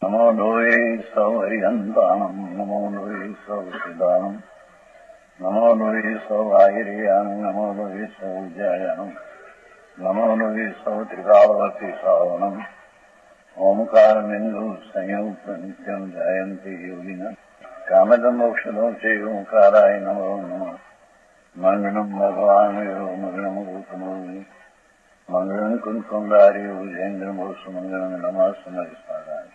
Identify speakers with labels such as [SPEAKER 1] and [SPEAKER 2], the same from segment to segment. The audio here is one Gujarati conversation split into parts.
[SPEAKER 1] नमो लोये सौहरिहन्ताणम् नमो लोये सौसिदानम् नमो लोये सौभागिर्यानम् नमो लोये सौज्यायानम् नमो लोये सौत्रिकावती सावनम् ओंकारमिन्दु संयुक्त नित्यम् जयन्ति योगिनः कामदमोक्षदो च ओंकाराय नमो नमः मंगलम् भगवान् मंगलम् गौतमोऽपि मंगलम् कुन्कुण्डार्यो जयेन्द्रमोसुमङ्गलम् नमः सुमरिस्मराय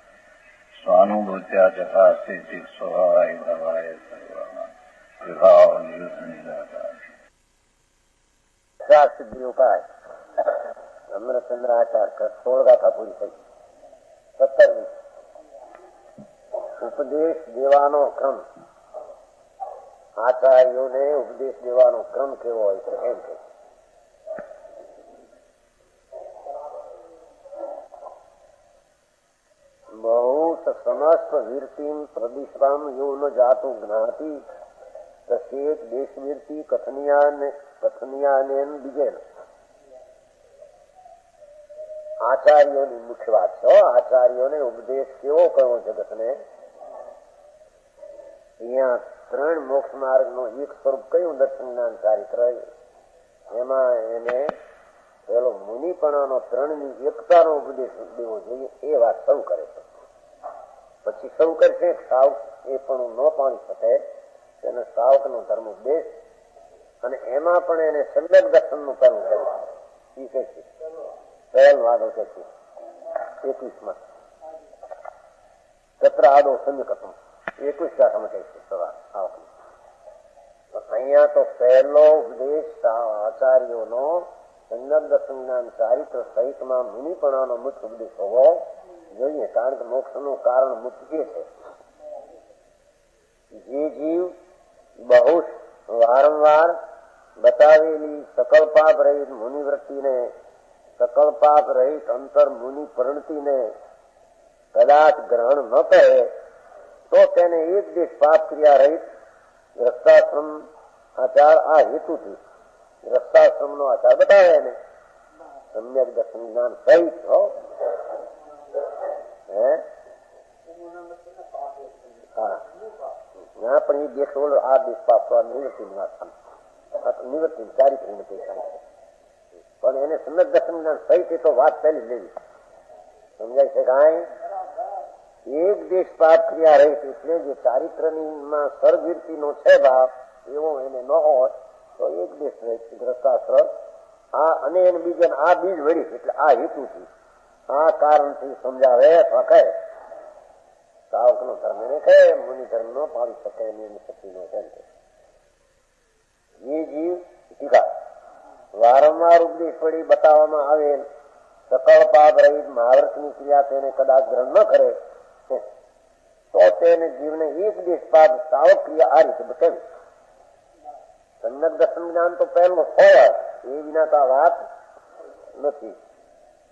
[SPEAKER 1] स्वानुभूत्या चकास्ते स्वभावाय भवाय विभाव
[SPEAKER 2] सिद्धि उपाय अमृतचंद्राचार्य का 16 गाथा पूरी થઈ 17મી ઉપદેશ દેવાનો ક્રમ આચાર્યોને ઉપદેશ દેવાનો ક્રમ કેવો હોય છે એમ કે બહુ સમસ્ત વીરતીમ પ્રદિશામ યો ન જાતો જ્ઞાતિ તસેત દેશવીરતી કથનિયાને બીજેન આચાર્યોની મુખ્ય વાત છે. આચાર્યોને ઉપદેશ કેવો કરવો જગતને? અહીંયા 3 મોક્ષ માર્ગ નું એક સ્વરૂપ કયું? દર્શન જ્ઞાન ચારિત્ર. એમાં એને પેલો મુનિપણાનો 3ની એકતાનો ઉપદેશ દેવો જોઈએ એ વાત શરૂ કરે છે. પછી શરૂ કરશે સાવક એ પણ ન પાણી શકે તેને સાવક નો ધર્મ ઉપદેશ અને એમાં પણ એને સમ્યક દર્શન નું કરવું કર્યું. એ કે છે પહેલ વાદો કે છે 21માં તત્ર આદો સમ્યકત્વ 21 ગાથામાં કહે છે સવાર સાવક. અહીંયા તો પહેલો ઉપદેશ આચાર્યોનો સમ્યક દર્શન જ્ઞાન ચારિત્ર સહિતમાં મુનિપણાનો મુખ્ય ઉપદેશ હોવો જોઈએ. કારણ કે મોક્ષ નું કારણ મુખ્ય છે. જે જીવ બહુ વારંવાર બતાવેલી સકલ પાપ રહિત મુનિવૃત્તિને સકલ પાપ રહિત અંતર મુનિ પરિણતિને કદાચ ગ્રહણ ન કરે તો તેને એક દેશ પાપ ક્રિયા રહિત ગ્રસ્તાશ્રમ આચાર આ હેતુથી ગ્રસ્તાશ્રમ નો આચાર બતાવે ને સમ્યક દર્શન જ્ઞાન સહિત હો यहाँ पर ये देख बोलो आ देश पाप निवृत्ति निवृत्ति चारित्र પણ એને સમ્યક દર્શન જ્ઞાન સહિત તો વાત પહેલી લેવી સમજાય છે. કાંઈ એક દેશ પાપ ક્રિયા રહી એટલે જે ચારિત્રની માં સર્વવીરતી નો છે ભાવ એવો એને ન હોય તો એક દેશ રહે ગ્રસ્તાશ્રમ આ અને એને બીજા આ બીજ વળી એટલે આ હેતુથી આ કારણથી સમજાવે અથવા કહે સાવક નો ધર્મ એને કહે મુનિ ધર્મ નો પાડી શકે એની શક્તિ નો છે. એ જીવ ટીકા વારંવાર ઉપદેશ વળી બતાવવામાં આવેલ સકળ પાપ રહિત મહાવ્રતની ક્રિયા તેને કદાચ ગ્રહણ ન કરે તો તેને જીવને એક દેશ પાપ સાવક ક્રિયા આ રીતે બતાવી. સમ્યક દર્શન જ્ઞાન તો પહેલું હોય એ વિના તો આ વાત નથી.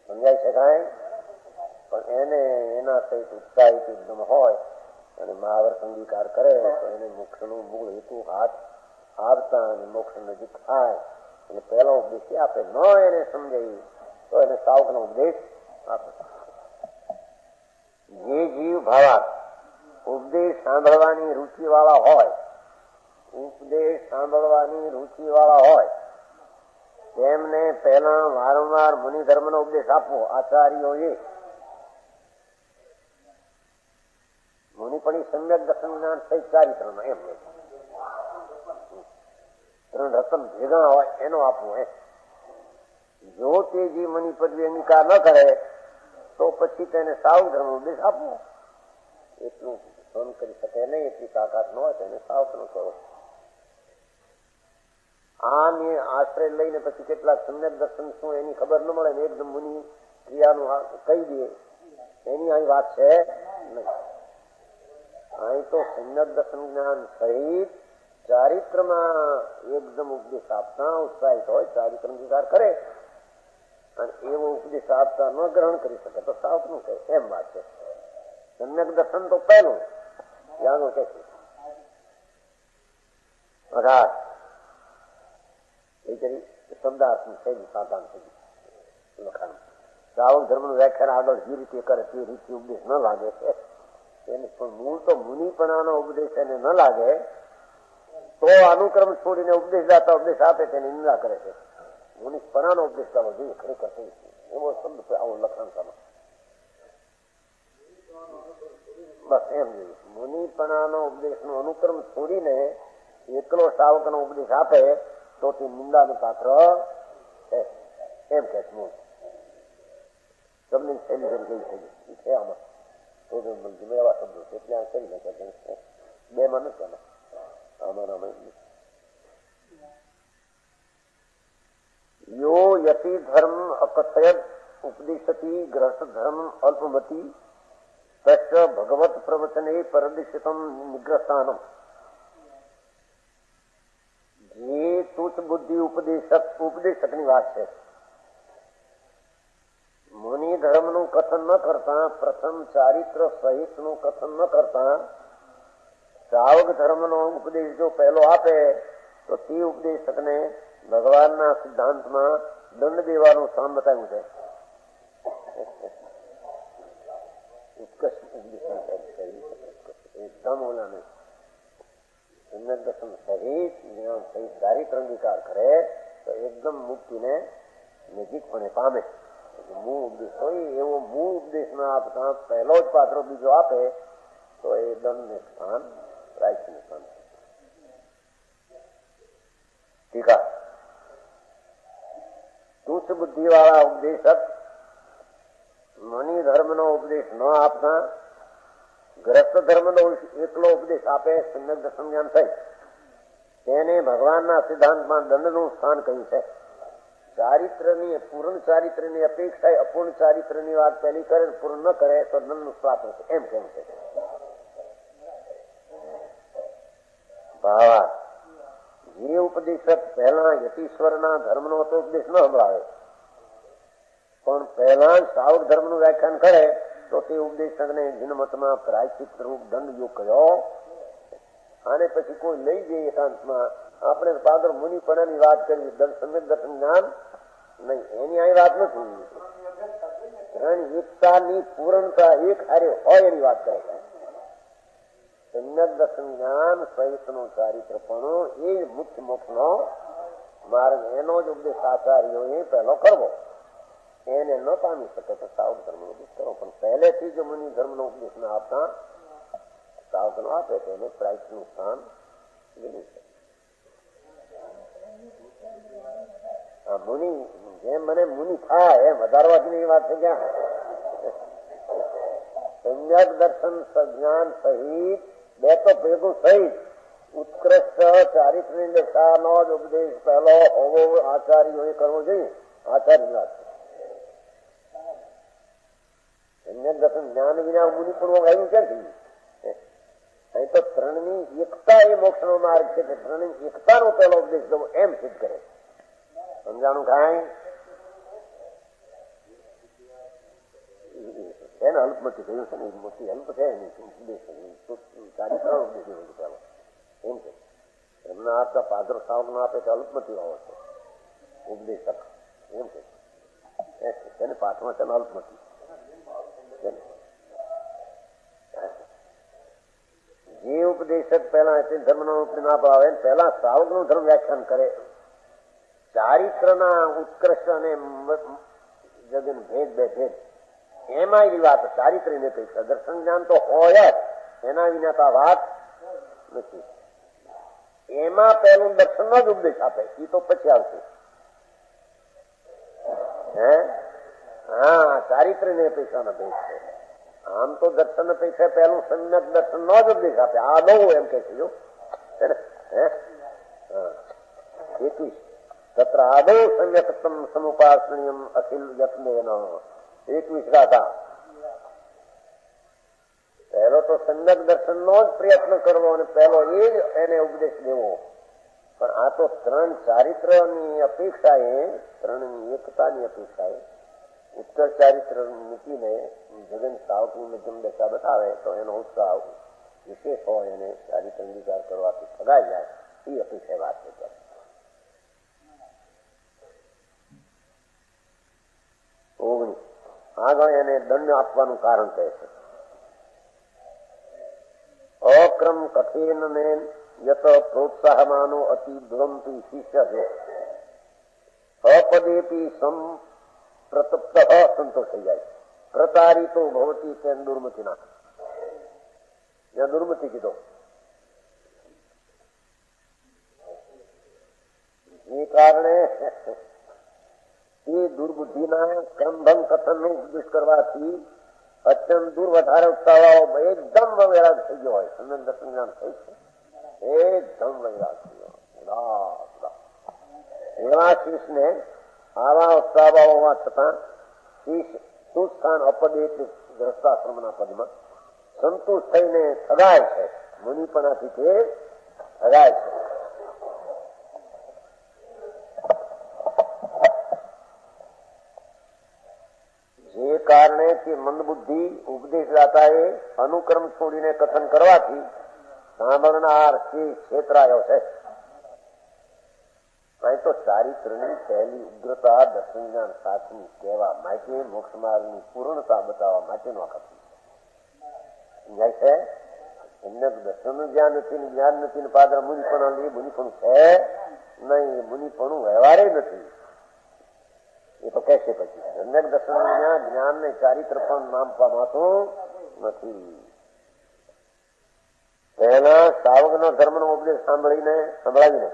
[SPEAKER 2] સમજાય છે કાંઈ? પણ એને એના સહિત ઉત્સાહિત એકદમ હોય અને મહાવ્રત અંગીકાર કરે તો એને મોક્ષ નું મૂળ હેતુ હાથ આવતા અને મોક્ષ નજીક થાય એટલે પહેલો ઉપદેશ આપે. ન એને સમજાય તો એને સાવક નો ઉપદેશ આપે. જે જીવ ભાવાત ઉપદેશ સાંભળવાની રુચિ વાળા હોય ઉપદેશ સાંભળવાની રુચિ વાળા હોય તેમને પહેલા વારંવાર મુનિ ધર્મ નો ઉપદેશ આપવો. આચાર્યોએ મુનિપણી સમ્યક દર્શન જ્ઞાન સહિત ચારિત્ર નો એમ 3 રતન ભેગા હોય એનો આપવો. જો તે જે મુનિ પદવી અંગીકાર ન કરે તો પછી તેને સાવક ધર્મ ઉપદેશ આપવો. એટલું સહન કરી શકે નહીં, એટલી તાકાત ન હોય તેને સાવક નો કરો. આને આશ્રય લઈને પછી કેટલાક સમ્યક દર્શન શું એની ખબર ન મળે ને એકદમ મુનિ ક્રિયાનું કહી દે એની અહીં વાત છે નહીં. અહીં તો સમ્યક દર્શન જ્ઞાન સહિત ચારિત્રમાં એકદમ ઉપદેશ આપતા ઉત્સાહિત હોય ચારિત્ર વિચાર કરે અને એવો ઉપદેશ આપતા ન ગ્રહણ કરી શકે તો સાવક નું કહે એમ વાત છે. સમ્યક દર્શન તો પહેલું યાનું કે છે 18 શબ્દાર્થ સાધાન લખાણ સાવક ધર્મ નું વ્યાખ્યાન આગળ જે રીતે કરે તે રીતે ઉપદેશ ન લાગે છે એને પણ મૂળ તો મુનિપણાનો ઉપદેશ એને ન લાગે તો અનુક્રમ છોડીને ઉપદેશદાતા ઉપદેશ આપે તેની નિંદા કરે છે. મુનિપણાનો ઉપદેશ કરવો જોઈએ, ખરેખર એવો શબ્દ આવું લખાણ કરો. બસ એમ જોઈએ. મુનિપણાનો ઉપદેશ નો અનુક્રમ છોડીને એકલો શ્રાવક નો ઉપદેશ આપે તો તે નિંદાનું પાત્ર એમ કે તમને શૈલી કઈ છે આમાં એવા શબ્દો છે ત્યાં કરી શકે બે માં નથી આમાં યો યતિ ધર્મ અકથયત ઉપદેશતી ગ્રસ્ત ધર્મ અલ્પમતી તસ્ય ભગવત પ્રવચને પરદિશિતમ નિગ્રસ્થાનમ. જે તુચ્છ બુદ્ધિ ઉપદેશક ની વાત છે. મુનિ ધર્મ નું કથન ન કરતા, પ્રથમ ચારિત્ર સહિત નું કથન ન કરતા શ્રાવક ધર્મ નો ઉપદેશ જો પહેલો આપે તો તે ઉપદેશક ને ભગવાનના સિદ્ધાંતમાં દંડ દેવાનું સ્થાન બતાવ્યું છે. એકદમ ઓલા નહીં સમ્યક દર્શન સહિત જ્ઞાન સહિત ચારિત્ર અંગીકાર કરે તો એકદમ મુક્તિને નજીકપણે પામે. મૂળ ઉપદેશ હોય એવો મૂળ ઉપદેશ ના આપતા પહેલો જ પાત્ર બીજો આપે તો એ દંડ ને સ્થાન પ્રાયશ્ચિત નું સ્થાન. ટીકા તુચ્છ બુદ્ધિ વાળા ઉપદેશક મુનિ ધર્મ નો ઉપદેશ ન આપતા ગ્રસ્ત ધર્મ નો એકલો ઉપદેશ આપે સમ્યક દર્શન જ્ઞાન થઈ તેને ભગવાનના સિદ્ધાંતમાં દંડનું સ્થાન કહ્યું છે. ચારિત્રની પૂર્ણ ચારિત્રની અપેક્ષા અપૂર્ણ ચારિત્રની વાત પહેલી કરે પૂર્ણ ન કરે તો દંડનું પાત્ર છે એમ કેમ છે. ભાવાર્થ જે ઉપદેશક પહેલા યતીશ્વરના ધર્મનો તો ઉપદેશ ન સંભળાવે પણ પહેલા શ્રાવક ધર્મ નું વ્યાખ્યાન કરે તો તે ઉપદેશકને જન્મતમાં પ્રાયશ્ચિત રૂપ દંડ યોગ કર્યો. અને પછી કોઈ લઈ જઈએ એકાંતમાં આપણે પાદર મુનિપણાની વાત કરી સમ્યક દર્શન જ્ઞાન નહીં એની આ વાત નથી. ત્રણ એકતાની પૂર્ણતા એક હારે હોય એની વાત કરે છે. સમ્યક દર્શન જ્ઞાન સહિત નું ચારિત્રપણું એ મુખ્ય મોક્ષ નો માર્ગ એનો જ ઉપદેશ આચાર્યો એ પહેલો કરવો. એને ન પામી શકે તો શ્રાવક ધર્મ નો ઉપદેશ કરો. પણ પહેલેથી જો મુનિ ધર્મ નો ઉપદેશ ના આપતા શ્રાવક નો આપે તો એને પ્રાયશ્ચિત નું સ્થાન લીધું છે. મુનિ જેમ મને મુનિ થાય એમ વધારવાની વાત છે. ક્યાં સમ્યક દર્શન જ્ઞાન સહિત બે તો ભેગું સહિત ઉત્કૃષ્ટ ચારિત્રની દશાનો જ ઉપદેશ પહેલો હોવો આચાર્યોએ કરવો જોઈએ. આચાર્ય વાત સમ્યક દર્શન જ્ઞાન વિના મુનિ પણ આવ્યું ક્યાંથી? અહીં તો ત્રણની એકતા એ મોક્ષ નો માર્ગ છે કે ત્રણની એકતાનો પહેલો ઉપદેશ દેવો એમ સિદ્ધ કરે. સમજાણું કાંઈ? એને અલ્પમતી કહ્યું છે ને મોટી અલ્પ છે ચારિત્ર ઉપદેશ પેલો એમ છે. એમના આપતા પાદર શ્રાવક ના આપે તો અલ્પમતી વાળો છે ઉપદેશક એમ છે. એને પાઠમાં છે અલ્પમતી. જે ઉપદેશક પહેલા ધર્મ નો ઉપદેશ ના પાવે પહેલા શ્રાવક નું ધર્મ વ્યાખ્યાન કરે. ચારિત્ર ના ઉત્કર્ષ અને જગન ભેદ બે ભેદ એમાં એવી વાત ચારિત્ર ને કઈ દર્શન જ્ઞાન તો હોય જ એના વિના તો આ વાત નથી. એમાં પહેલું દર્શન નો જ ઉપદેશ આપે એ તો પછી આવશે. હા ચારિત્ર ને પૈસાના ભેદ છે. આમ તો દર્શન અપેક્ષા પહેલું સમ્યક દર્શન નો જ ઉપદેશ આપે. આ દો એમ કે છે 21 તત્ર આદૌ સમ્યક્તમ સમુપાસનીયમ અખિલ યત્નેન 21 ગાથા. પહેલો તો સમ્યક દર્શન નો જ પ્રયત્ન કરવો અને પહેલો એ જ એને ઉપદેશ દેવો. પણ આ તો ત્રણ ચારિત્ર ની અપેક્ષાએ ત્રણની એકતાની અપેક્ષાએ ઉત્તર ચારિત્ર મૂકીને જગન શ્રાવકની મધ્યમ દશા બતાવે તો એનો ઉત્સાહ વિશેષ હોય એને ચારિત્ર અંગીકાર કરવાથી ફગાઈ જાય એ અપેક્ષા વાત છે. આગળ એને દંડ આપવાનું કારણ કહે છે. ક્રમ કઠિન ને યત પ્રોત્સાહમાનો અતિ દુરંતી શિષ્ય છે અપદેપી પ્રતપ્ત સંતોષ થઈ જાય પ્રતારિતો ભવતી તેમ દુર્મતિ ના જ્યાં દુર્મતિ કીધો એ કારણે એ દુર્બુદ્ધિના ક્રમભંગ કથનનો ઉપદેશ કરવાથી અત્યંત દૂર વધારે ઉત્સાહ એકદમ વૈરાગ થઈ ગયો હોય સમ્યક દર્શન જ્ઞાન થઈ છે એકદમ વૈરાગ થઈ ગયો એવા શીશને આવા ઉત્સાહ હોવા છતાં શીશ સુસ્થાન અપદે ગ્રસ્તાશ્રમના પદમાં સંતુષ્ટ થઈને સગાય છે મુનિપણાથી તે સગાય છે જે કારણે કે મંદબુદ્ધિ ઉપદેશદાતાએ અનુક્રમ છોડીને કથન કરવાથી સાંભળનાર છેતરાયો છે અહીં તો ચારિત્રની પહેલી ઉગ્રતા દર્શન જ્ઞાન સાચી કહેવા માટે મોક્ષ માર્ગની પૂર્ણતા બતાવવા માટેનો આ કથન સમજાય છે એમને દર્શનનું જ્ઞાન નથી જ્ઞાન નથી ને પાદર મુનિપણ મુનિપણું છે નહીં મુનિપણું વ્યવહારે નથી એ તો કહેશે પછી સમ્યક દર્શન જ્ઞાન ને ચારિત્ર પણ નામ પામતું નથી પહેલા સાવકનો ધર્મનો ઉપદેશ સંભળાવીને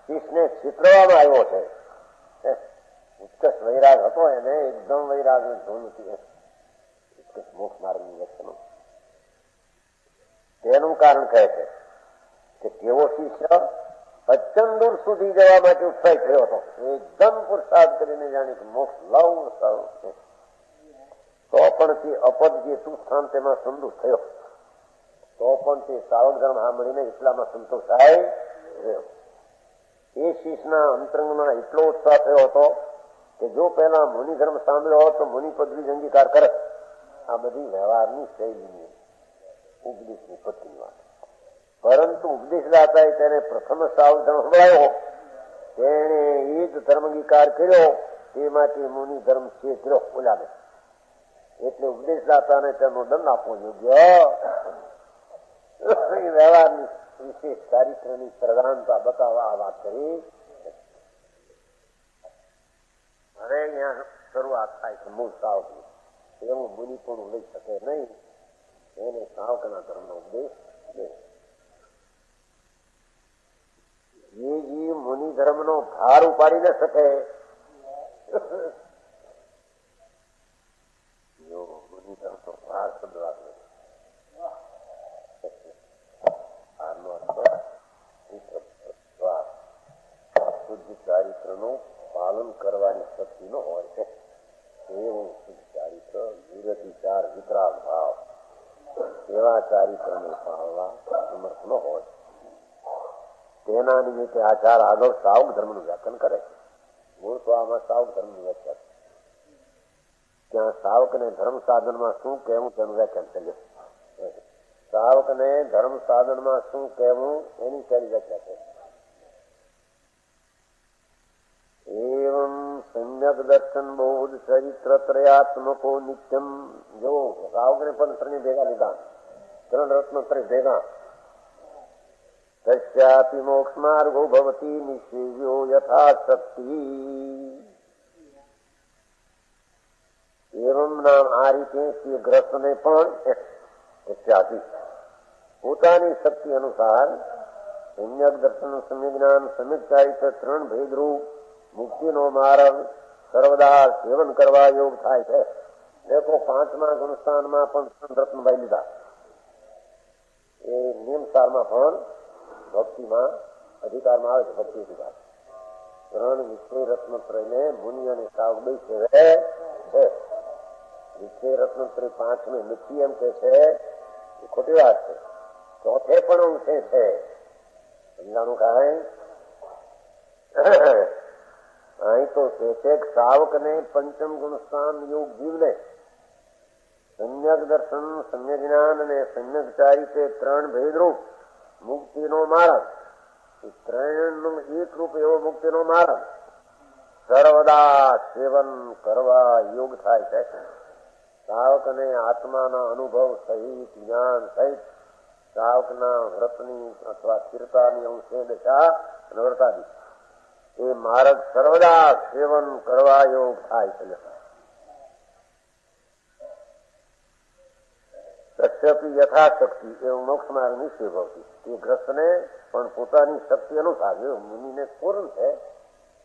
[SPEAKER 2] શીશને છિતરવામાં આવ્યો છે ઉત્કર્ષ વૈરાગ હતો એને એકદમ વૈરાગ નથી ઉત્કર્ષ મોક્ષ માર્ગની લક્ષણો તેનું કારણ કહે છે કે તેવો શિષ્ય અત્યંત દૂર સુધી જવા માટે ઉત્સાહિત થયો હતો એકદમ પુરુષાર્થ કરીને જાણે કે મોક્ષ લવ છે તો પણ તે અપદ જે તું સ્થાન તેમાં સંતુષ્ટ થયો તો પણ તે સાવક ધર્મ સાંભળીને એટલામાં સંતોષ થાય રહ્યો એ શીશના અંતરંગમાં એટલો ઉત્સાહ થયો હતો કે જો પહેલા મુનિ ધર્મ સાંભળ્યો હોત તો મુનિ પદવી અંગીકાર કરે આ બધી વ્યવહારની શૈલીની ઉપદેશની પત્ની વાત પરંતુ ઉપદેશદાતાએ તેને પ્રથમ સાવક ધર્મ સંભળાયો તેને એ જ ધર્મ અંગીકાર કર્યો તે માટે મુનિ ધર્મ છેતર્યો બોલાવે એટલે ઉપદેશદાતાને તેનો દંડ આપવો યોગ્ય વ્યવહારની વિશેષ ચારિત્રની પ્રધાનતા બતાવવા આ વાત કરી હવે અહીંયા શરૂઆત થાય છે મૂળ સાવકની એવું મુનિ પણ લઈ શકે નહીં એને સાવકના ધર્મનો ઉપદેશ દે જે જીવ મુનિ ધર્મનો ભાર ઉપાડી ન શકે જો મુનિ ધર્મનો ભાર શબ્દ આપે શુદ્ધ ચારિત્રનું પાલન કરવાની શક્તિ નો હોય છે એવું શુદ્ધ ચારિત્ર વિરતિચાર વિતરાગ ભાવ એવા ચારિત્રને પાળવા સમર્થ ન હોય તેના નિમિત્તે આચાર આગળ સાવક ધર્મનું વ્યાખ્યાન કરે છે મૂળ તો આમાં સાવક ધર્મની વ્યાખ્યા છે ત્યાં સાવકને ધર્મ સાધનમાં શું કહેવું તેનું વ્યાખ્યાન કરીએ સાવકને ધર્મ સાધનમાં શું કહેવું એની પહેલી વ્યાખ્યા છે એવં સમ્યક દર્શન બોધ ચરિત્ર ત્રયાત્મકો નિત્યમ જો સાવકને પણ ત્રણે ભેગા લીધા ત્રણ રત્ન ત્રણ ભેગા તસ્યાપી મોક્ષ માર્ગો ભવતી નિષેવ્યો યથાશક્તિ એવમ નામ આ રીતે તે ગ્રસ્તને પણ તસ્યાપી પોતાની શક્તિ અનુસાર સમ્યક દર્શન સમ્યક જ્ઞાન સમ્યક ચારિત્ર ત્રણ ભેદરૂપ મુક્તિનો માર્ગ સર્વદા સેવન કરવા યોગ થાય છે દેખો પાંચમા ગુણસ્થાનમાં પણ ત્રણ રત્નભાઈ લીધા એ નિયમસારમાં પણ ભક્તિમાં અધિકારમાં આવે છે ભક્તિ અધિકાર ત્રણ વિષય રત્નત્રયને મુનિ અને સાવક બે સેવે છે વિષય રત્નત્રય પાંચમે નથી એમ કે છે એ ખોટી વાત છે ચોથે પણ અંશે છે સમજાનું કાંઈ અહીં તો છે સાવક ને પંચમ ગુણસ્થાન યોગ જીવને સમ્યક દર્શન સમ્યક જ્ઞાન અને સમ્યક ચારિત્ર્ય ત્રણ ભેદરૂપ મુક્તિનો માર્ગ ત્રણ એક રૂપ એવો મુક્તિનો માર્ગ સર્વદા સેવન કરવા યોગ થાય છે સાવક ને આત્માના અનુભવ સહિત જ્ઞાન સહિત સાવકના વ્રતની અથવા સ્થિરતાની અંશે દશા અને વ્રતાદી એ માર્ગ સર્વદા સેવન કરવા યોગ થાય છે. તથ્યપી યથાશક્તિ એવું મોક્ષ માર્ગની સેવવતી એ ગ્રસ્તને પણ પોતાની શક્તિ અનુસાર મુનિને પૂર્ણ છે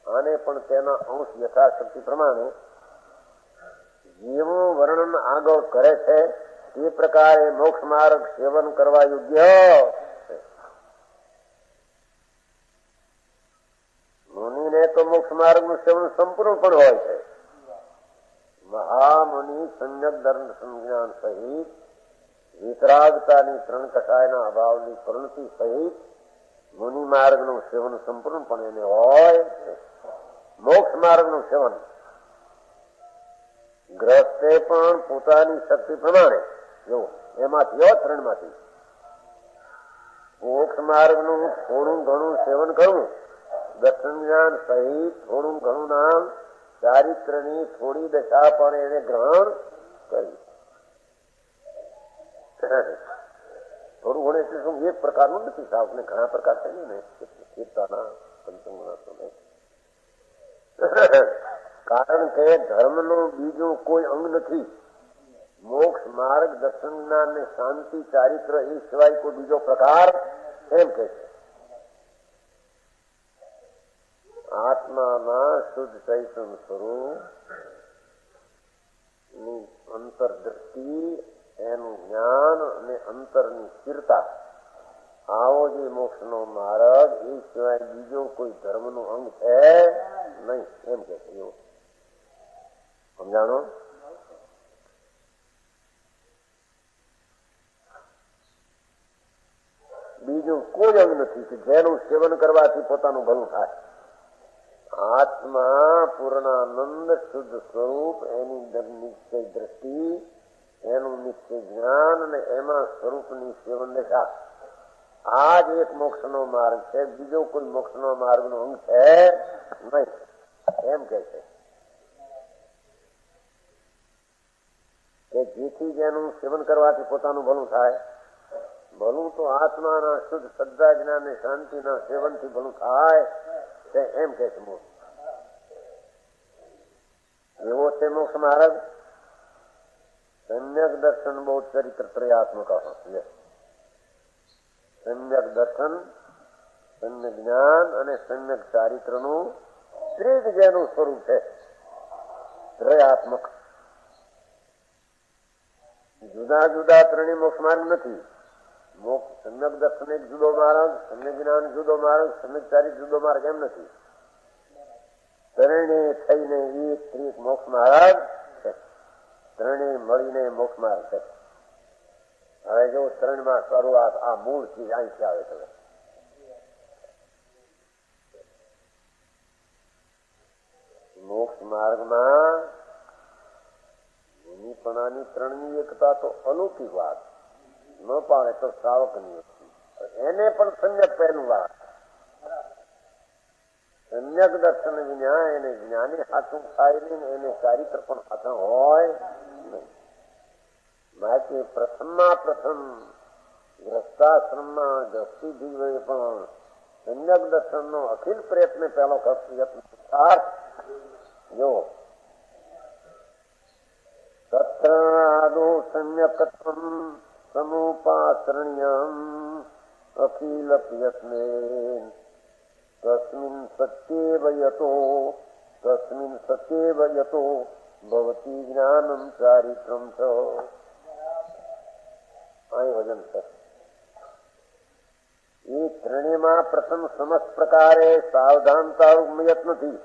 [SPEAKER 2] આને પણ તેના અંશ યથાશક્તિ પ્રમાણે જેવું વર્ણન આગળ કરે છે તે પ્રકારે મોક્ષ માર્ગ સેવન કરવા યોગ્ય છે. મુનિને તો મોક્ષ માર્ગ નું સેવન સંપૂર્ણ પણ હોય છે. મહામુનિ સમ્યક દર્શન જ્ઞાન સહિત વિતરાગતાની 3 કષાયના અભાવની પરિણતિ સહિત મુનિ માર્ગ નું સેવન સંપૂર્ણપણે એને હોય છે. મોક્ષ માર્ગ નું સેવન ગ્રસ્તે પણ પોતાની શક્તિ પ્રમાણે જો એમાંથી 3 માંથી મોક્ષ માર્ગ નું થોડું ઘણું સેવન કરવું, દર્શન જ્ઞાન સહિત થોડું ઘણું નામ, ચારિત્રની થોડી દશા પણ એને ગ્રહણ કરી. થોડું ઘણું એટલે શું એક પ્રકારનું નથી, સાવને ઘણા પ્રકાર છે ને સ્થિરતાના પંચમના. કારણ કે ધર્મનું બીજું કોઈ અંગ નથી. મોક્ષ માર્ગ દર્શન જ્ઞાન ને શાંતિ ચારિત્ર એ સિવાય કોઈ બીજો પ્રકાર એમ કે છે. આત્માના શુદ્ધ ચૈતન્ય સ્વરૂપ ની અંતરદ્રષ્ટિ, એનું જ્ઞાન અને અંતરની સ્થિરતા, આવો જે મોક્ષ નો માર્ગ એ સિવાય બીજો કોઈ ધર્મનું અંગ છે નહીં એમ કે છે. એવું સમજાણો? બીજું કોઈ અંગ નથી કે જેનું સેવન કરવાથી પોતાનું ભલું થાય. આત્મા પૂર્ણાનંદ શુદ્ધ સ્વરૂપ, એની નિશ્ચય દ્રષ્ટિ, એનું નિશ્ચય જ્ઞાન અને એમાં સ્વરૂપની સેવન દશા, આ જ એક મોક્ષ નો માર્ગ છે. બીજો કોઈ મોક્ષ નો માર્ગ નો અંગ છે નહીં એમ કે છે. કે જેથી જેનું સેવન કરવાથી પોતાનું ભલું થાય. ભલું તો આત્માના શુદ્ધ શ્રદ્ધા જ્ઞાન અને શાંતિના સેવનથી ભલું થાય છે એમ કે છે. એવો છે મોક્ષ માર્ગ. સમ્યક દર્શન બહુ ચરિત્ર ત્રયાત્મક છે. સમ્યક દર્શન, સમ્યક જ્ઞાન અને સમ્યક ચારિત્ર નું ત્રિજ જેનું સ્વરૂપ છે ત્રયાત્મક. જુદા જુદા 3 મોક્ષ માર્ગ નથી. સમ્યક દર્શન એક જુદો માર્ગ, સમ્યક જ્ઞાન જુદો માર્ગ, સમ્યક ચારિત્ર જુદો માર્ગ એમ નથી. 3 થઈને એક મોક્ષ માર્ગ છે. 3 મળીને મોક્ષ માર્ગ છે. હવે જો 3 માં શરૂઆત આ મૂળ ચીજ અહીંથી આવે છે. મોક્ષ માર્ગમાં મુનિપણાની 3ની એકતા તો અલૌકિક વાત ન પાડે તો શ્રાવકની એને પણ સમ્યક પહેલું વાત. સમ્યક દર્શન વિના એને જ્ઞાની હાથું થાય નહીં, એને ચારિત્ર પણ હાથું હોય નહીં. માટે પ્રથમમાં પ્રથમ ગ્રસ્તાશ્રમમાં દ્રષ્ટિ જીવે પણ સમ્યક દર્શન નો અખિલ પ્રયત્ન પહેલો પ્રયત્ન જો તત્રાદો સમ્યકત્વમ સમુપાસરણ્યમ અખિલ પ્રયત્ને તસ્મિન સત્યેવ યતો ભવતી જ્ઞાનમ ચારિત્રમ ચ. અહીં વજન છે. એ 3માં પ્રથમ સમસ્ત પ્રકારે સાવધાનતા પ્રયત્નથી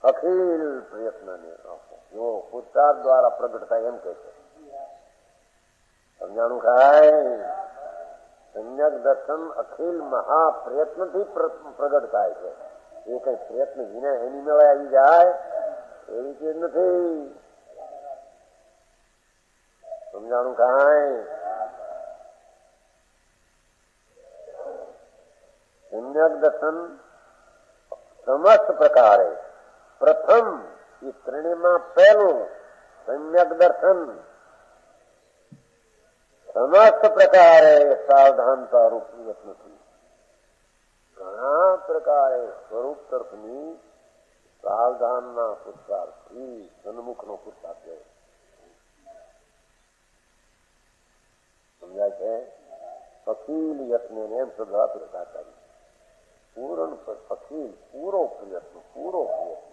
[SPEAKER 2] અખિલ પ્રયત્ન જો પુરુષાર્થ દ્વારા પ્રગટ થાય એમ કે છે. સમજાણું ખાય? સમ્યક દર્શન અખિલ મહાપ્રયત્નથી પ્રગટ થાય છે. એ કઈ પ્રયત્ન વિના એની મેળે આવી જાય એવી ચીજ નથી. સમજાણું કાંઈ? સમ્યક દર્શન સમસ્ત પ્રકારે પ્રથમ એ 3માં પહેલું સમ્યક દર્શન સમસ્ત પ્રકારે સાવધાનતા રૂપી નથી. ઘણા પ્રકારે સ્વરૂપ તરફની સાવધાનના પુરુષાર્થથી સન્મુખનો પુરુષાર્થ લે. સમજાય છે? અખિલ યત્ન એમ શબ્દ આપ્યો કાકાજી. પૂર્ણ અખિલ પૂરો પ્રયત્ન, પૂરો પ્રયત્ન.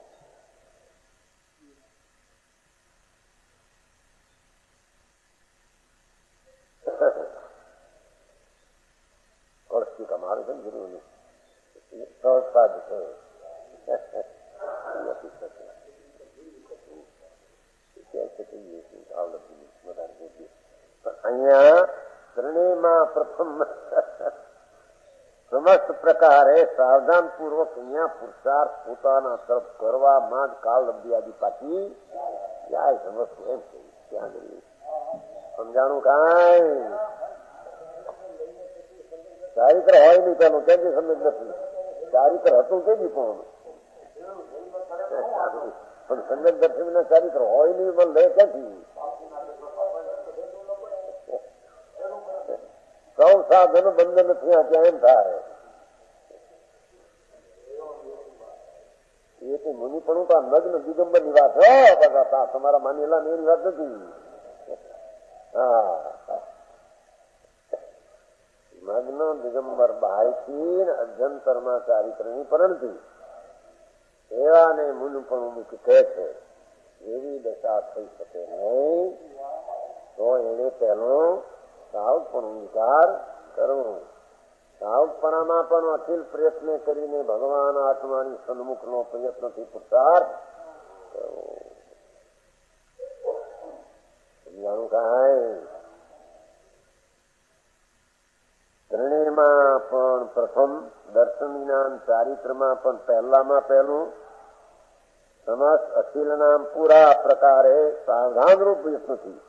[SPEAKER 2] અર્થથી કમાલ છે ને જરૂર નહીં. સહજતા જ છે. અહીંયા ત્રણેયમાં પ્રથમ સમસ્ત પ્રકારે સાવધાન પૂર્વક અહીંયા પુરુષાર્થ પોતાના તરફ કરવામાં જ કાળ લંબી આદિ પાછી જાય. સમજતું એમ છે ત્યાં જઈએ સમજાણું કાંઈ ચારિત્ર હોય નહીં પેલું કેમ સમજ નથી. ચારિત્ર હતું કેમ પણ સંગત દર્શન વિના ચારિત્ર હોય નહીં પણ લે ક્યાંથી? સૌ સાધન બંધન થયા ત્યાં એમ થાય. એ તો મુનિ પણ તો નગ્ન દિગંબર ની વાત બધા તમારા માનેલા એની વાત નથી. નગ્ન દિગંબર બાહ્યથી અભ્યંતરમાં ચારિત્રની પરણતી એવા ને મુન પણ મુખ કહે છે એવી દશા થઈ શકે નહીં. તો એને પેલો સાવપણો વિચાર કરવો. સાવપણામાં પણ અખિલ પ્રયત્ન કરીને ભગવાન આત્માની સન્મુખનો પ્રયત્નથી પુરુષાર્થ કરવો. સમજાણું કાંઈ? ત્રણેયમાં પણ પ્રથમ દર્શન જ્ઞાન ચારિત્રમાં પણ પહેલામાં પહેલું સમસ્ત અખિલ નામ પૂરા પ્રકારે સાવધાન રૂપ પ્રયત્નથી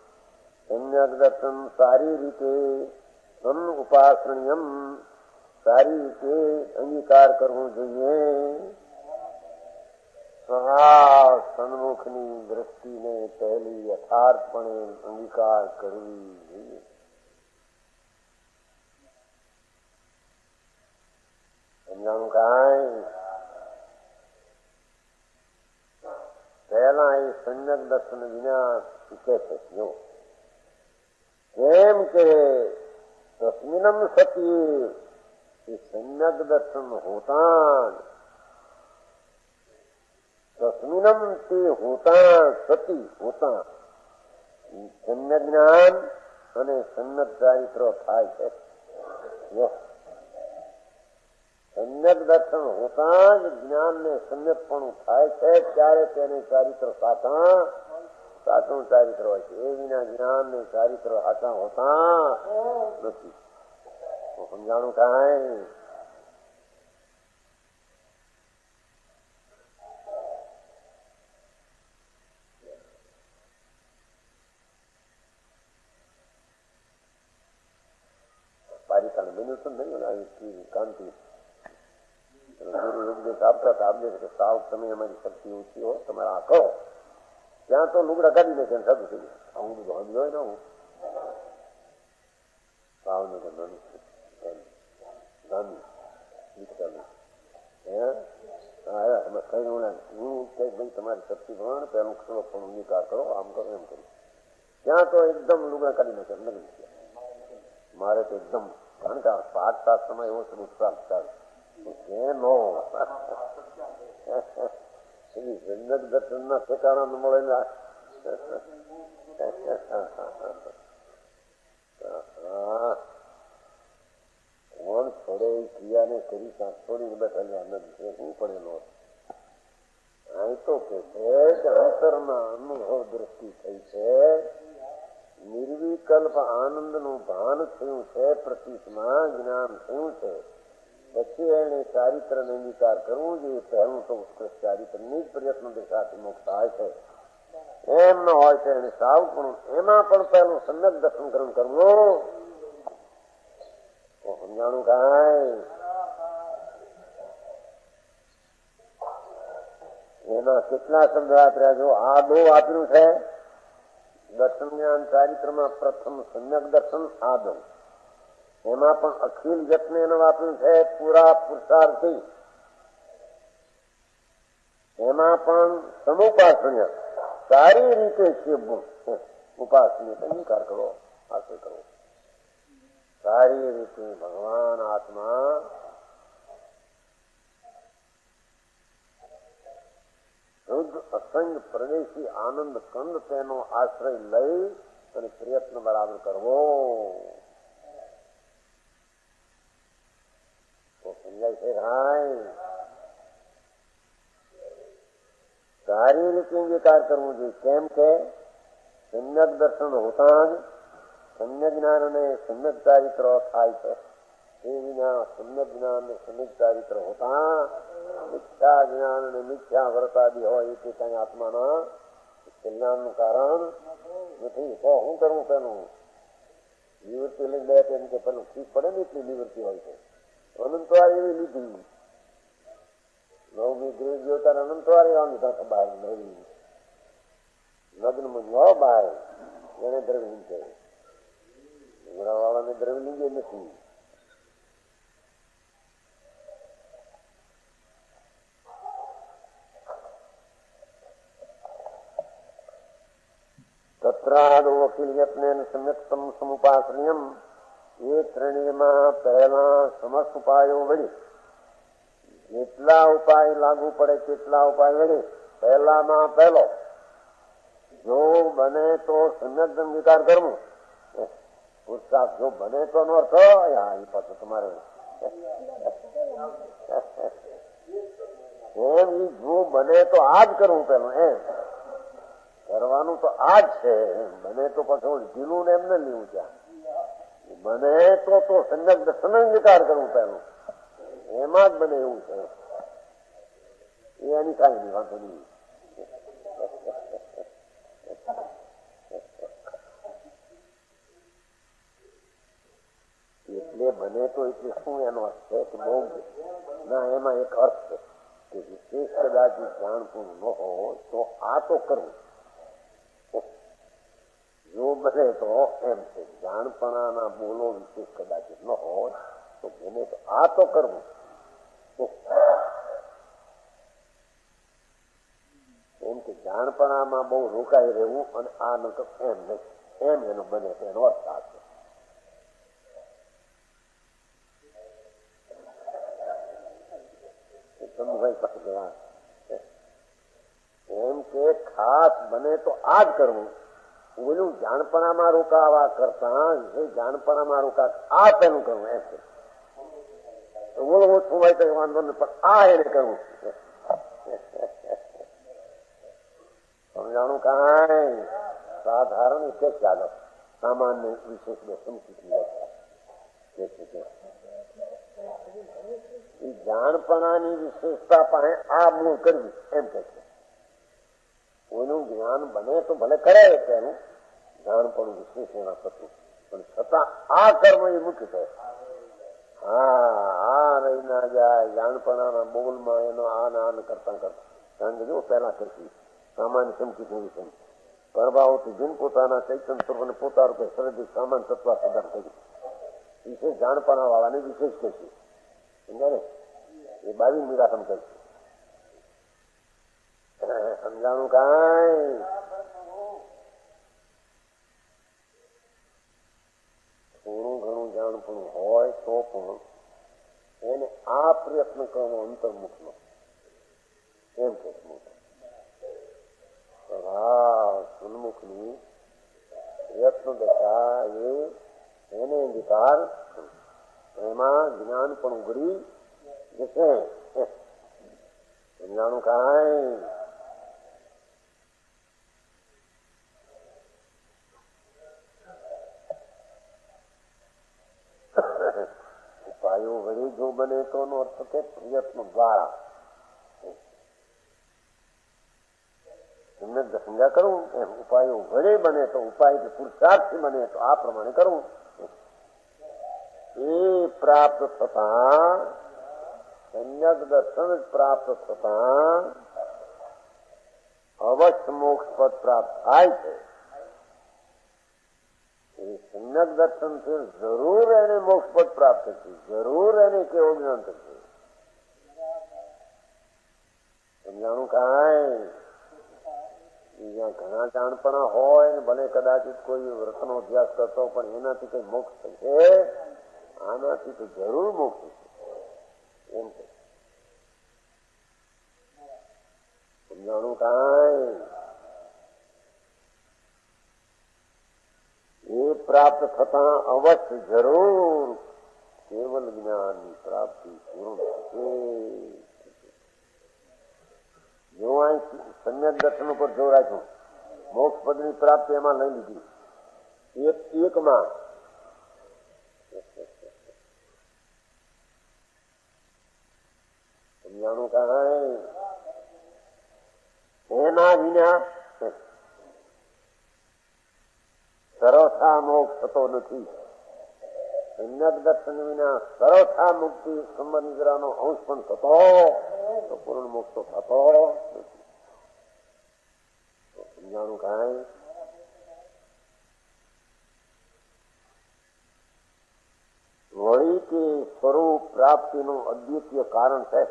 [SPEAKER 2] સમ્યક દર્શન સારી રીતે ઉપાસનીયમ સારી રીતે અંગીકાર કરવો જોઈએ. સન્મુખની દ્રષ્ટિને પહેલી યથાર્થપણે અંગીકાર કરવી જોઈએ. સમજાણું કાંઈ? પહેલા એ સમ્યક દર્શન વિના શીખે છે. જો કેમ કે તસ્મિનમ સતી એ સમ્યક દર્શન હોતા તસ્મિનમ તે હોતા સતી હોતા સમ્યક જ્ઞાન અને સમ્યક ચારિત્ર થાય છે. સમ્યક દર્શન હોતા જ જ્ઞાન ને સમ્યકપણું થાય છે. ત્યારે તેને ચારિત્ર સાચું ચારિત્ર હોય છે. એ વિના જ્ઞાન ને ચારિત્ર સાચા હોતા નથી. સમજાણું કાંઈ? પારિકાને બન્યું તો નહીં કાંતિ ગુરુ ઉપદેશ આપતા હતા. આપડે કે સાવ તમે અમારી શક્તિ ઓછી હો, તમારે આ કરો. ત્યાં તો લુગડા કાઢી લે ત્યાં સાધુ થઈ જાય. આવું બધું હજ હોય ને હું ભાવનગર તમારી શક્તિ પ્રમાણે પેલું થોડો પણ અંગીકાર કરો, આમ કરો એમ કરો. ત્યાં તો એકદમ લુગડા કાઢી નાખે લગ્ન. મારે તો એકદમ કારણ કે પાઠ શાસ્ત્રમાં એવો ઉત્સાહ ચાલે કેનો જન્નત દર્શન ના ઠેકાણા ન મળે ને. કોણ છોડે એ ક્રિયાને કરી છોડીને બેઠા આનંદ છે શું પડેલો. અહીં તો કે છે અંતરના અનુભવ દ્રષ્ટિ થઈ છે. નિર્વિકલ્પ આનંદ નું ભાન થયું છે. પ્રતીકમાં જ્ઞાન થયું છે. પછી એને ચારિત્ર ને અંગીકાર કરવું જોઈએ. પહેલું તો ઉત્કૃષ્ટ ચારિત્ર ની જ પ્રયત્ન દેખાતી મોક્ષ થાય છે. એમ ન હોય તો એને સાવ પણ એમાં પણ પહેલું સમ્યક દર્શન કરવું. સમજાણું કાંઈ? એના કેટલા શબ્દ વાપર્યા? જો આ દો વાપર્યું છે દર્શન જ્ઞાન ચારિત્રમાં પ્રથમ સમ્યક દર્શન આદમ, એમાં પણ અખિલ જગતને એને વાપર્યું છે પૂરા પુરુષાર્થી. એમાં પણ સમુપાસન્ય સારી રીતે શિવગુણ ઉપાસની અંગીકાર કરો, આશય કરો. સારી રીતે ભગવાન આત્મા શુદ્ધ અસંગ પ્રદેશી આનંદ કંદ તેનો આશ્રય લઈ અને પ્રયત્ન બરાબર કરવો. તો સમજાય છે ભાઈ. સારી રીતે અંગીકાર કરવું જોઈએ. કેમ કે સમ્યક દર્શન હોતા જ સમ્યક જ્ઞાન અને સમ્યક ચારિત્ર થાય છે. એ વિના સમ્યક જ્ઞાન અને સમ્યક ચારિત્ર હોતા મિથ્યા જ્ઞાન અને મિથ્યા વર્તાદી હોય તે કઈ આત્માના કલ્યાણનું કારણ નથી. તો શું કરવું? પેલું નિવૃત્તિ લઈ બે એમ કે પેલું ફીસ પડે ને એટલી નિવૃત્તિ હોય છે. અનંતવાર એવી લીધી. નવમી ગૃહ ગયો ત્યારે અનંતવાર એવાની સાથે બહાર નવી લગ્નમાં ન બહાર એને દ્રવ્યહીન છે. વાળાને દ્રવ્યલિંગ નથી. તત્રાદ વકીલિયતને સમ્યક્તમ સમુપાસનીયમ એ ત્રણેયમાં પહેલા સમસ્ત ઉપાયો વળી જેટલા ઉપાય લાગુ પડે તેટલા ઉપાય વળી પહેલામાં પહેલો જો બને તો સમ્યક અંગીકાર કરવું. પુરુષાર્થ જો બને તો નો અર્થ એ પાછું તમારે એમ જો બને તો આ જ કરવું. પેલું એમ કરવાનું તો આ જ છે. બને તો પછી ઢીલું ને એમને લેવું. ત્યાં બને તો સમ્યક દર્શન અંગીકાર કરવું. પેલું એમાં જ બને એવું છે. એની કાંઈ નહીં, વાંધો નહીં. એટલે બને તો એટલે શું એનો અર્થ છે કે બહુ ના, એમાં એક અર્થ છે કે વિશેષ કદાચ જાણતું ન હોય તો આ તો કરવું. જો બને તો એમ છે જાણપણાના બોલો વિશેષ કદાચ ન હોય તો બને તો આ તો કરવું. એમ કે જાણપણામાં બહુ રોકાઈ રહેવું અને આ ન એમ નહીં. એમ એનો બને તો એનો અર્થ આ છે. એમ કે ખાસ બને તો આ જ કરવું. ઓલું જાણપણામાં રોકાવા કરતા એ જાણપણામાં રોકા આ પેલું કરવું. એમ છે બોલો ઓછું હોય તો વાંધો નહીં, પણ આ એને કરવું. સમજાણું કાંઈ સાધારણ એટલે ચાલો સામાન્ય વિશેષ જાણપણાની વિશેષતા પાસે આ મૂળ કરવી. એમ કે છે કોઈનું જ્ઞાન બને તો ભલે કરે તેનું જાણપણું વિશેષ એના થતું, પણ છતાં આ કર્મ એ મુખ્ય છે. હા રહી ના જાય જાણપણાના બોલમાં એનો આન કરતા કરતા. કારણ કે જો પેલા કરતી સામાન્ય સમકી વિષય પ્રભાવથી જીન પોતાના ચૈતન્ય સ્વરૂપને પોતા રૂપે સરહદી સામાન્ય તત્વ સદાન કર્યું. વિશેષ જાણપણા વાળાને વિશેષ કહેશે. સમજાય ને? એ 22 મીરાસમ કરશે. સમજાણું કાંઈ? થોડું ઘણું જાણપણું હોય તો પણ એને આ પ્રયત્ન કરવો અંતર્મુખનો. એમ કે સન્મુખની પ્રયત્ન દશા એને અંગીકાર એમાં જ્ઞાન પણ ઉઘડી જશે. સમજાણું કાંઈ? ઉપાયો વળી જો બને તો નો અર્થ કે પ્રયત્ન દ્વારા એમને સમજા કરવું. એમ ઉપાયો વડે બને તો ઉપાય પુરુષાર્થથી બને તો આ પ્રમાણે કરવું. એ પ્રાપ્ત થતા સમ્યક દર્શન જ પ્રાપ્ત થતા અવશ્ય મોક્ષ પદ પ્રાપ્ત થાય છે. सम्यक दर्शन से जरूर એને મોક્ષ પદ પ્રાપ્ત થશે, જરૂર એને કેવો જ્ઞાન થશે. સમજાણું કાંઈ બીજા ઘણા જાણપણા હોય ને ભલે કદાચિત કોઈ વ્રતનો અભ્યાસ કરતો પણ એનાથી કઈ મોક્ષ થશે, આનાથી તો જરૂર મોક્ષ થશે એમ છે. સમજાણું કાંઈ એ પ્રાપ્ત થતા અવશ્ય જરૂર કેવલ જ્ઞાનની પ્રાપ્તિ પૂર્ણ થશે. જો અહીં સમ્યક દર્શન ઉપર જો રાખ્યું, મોક્ષ પદની પ્રાપ્તિ એમાં લઈ લીધી એકમાં. સમજાણું કાંઈ એના વિના સરળતા મોક્ષ થતો નથી. સમ્યક દર્શન વિના સરળતા મુક્તિ સંબંધ નિદ્રાનો અંશ પણ થતો તો પૂર્ણ મોક્ષ તો થતો નથી. સમજાણું કાંઈ વળી કે સ્વરૂપ પ્રાપ્તિનું અદ્વિતીય કારણ છે.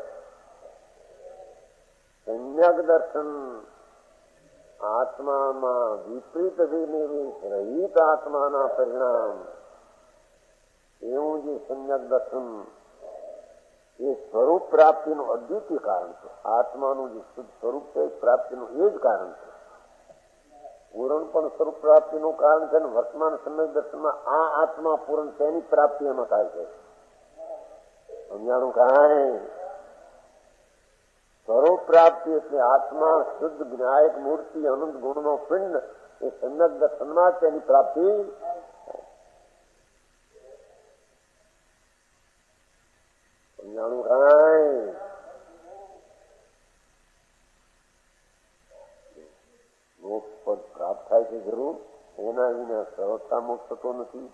[SPEAKER 2] સમ્યક દર્શન આત્મામાં વિપરીત વિનિવેશ રહિત આત્માના પરિણામ એવું જે સમ્યક દર્શન એ સ્વરૂપ પ્રાપ્તિનું અદ્વિતીય કારણ છે. આત્માનું જે શુદ્ધ સ્વરૂપ છે પ્રાપ્તિનું એ જ કારણ છે. પૂરણ પણ સ્વરૂપ પ્રાપ્તિનું કારણ છે. વર્તમાન સમ્યક દર્શનમાં આ આત્મા પૂરણ તેની પ્રાપ્તિ એમાં થાય છે. સમજાણું કાંઈ સ્વરૂપ પ્રાપ્તિ એટલે આત્મા શુદ્ધ જ્ઞાયક મૂર્તિ અનંત ગુણનો પિંડ એ સમ્યક દર્શનમાં તેની પ્રાપ્તિ. સમજાણું કાંઈ મોક્ષ પદ પ્રાપ્ત થાય છે જરૂર, એના વિના સરળતા મોક્ષ થતો નથી.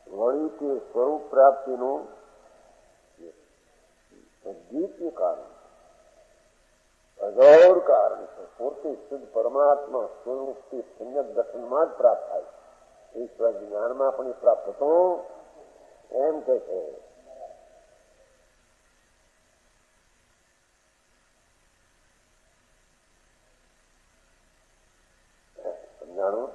[SPEAKER 2] વળી તે સ્વરૂપ પ્રાપ્તિનું અદ્વિતીય કારણ, અજોડ કારણ છે. પૂર્તિ શુદ્ધ પરમાત્મા સ્વરૂપથી સમ્યક દર્શનમાં જ પ્રાપ્ત થાય. ઈશ્વર જ્ઞાનમાં પણ પ્રાપ્ત થતો એમ કે છે. સમજાણું?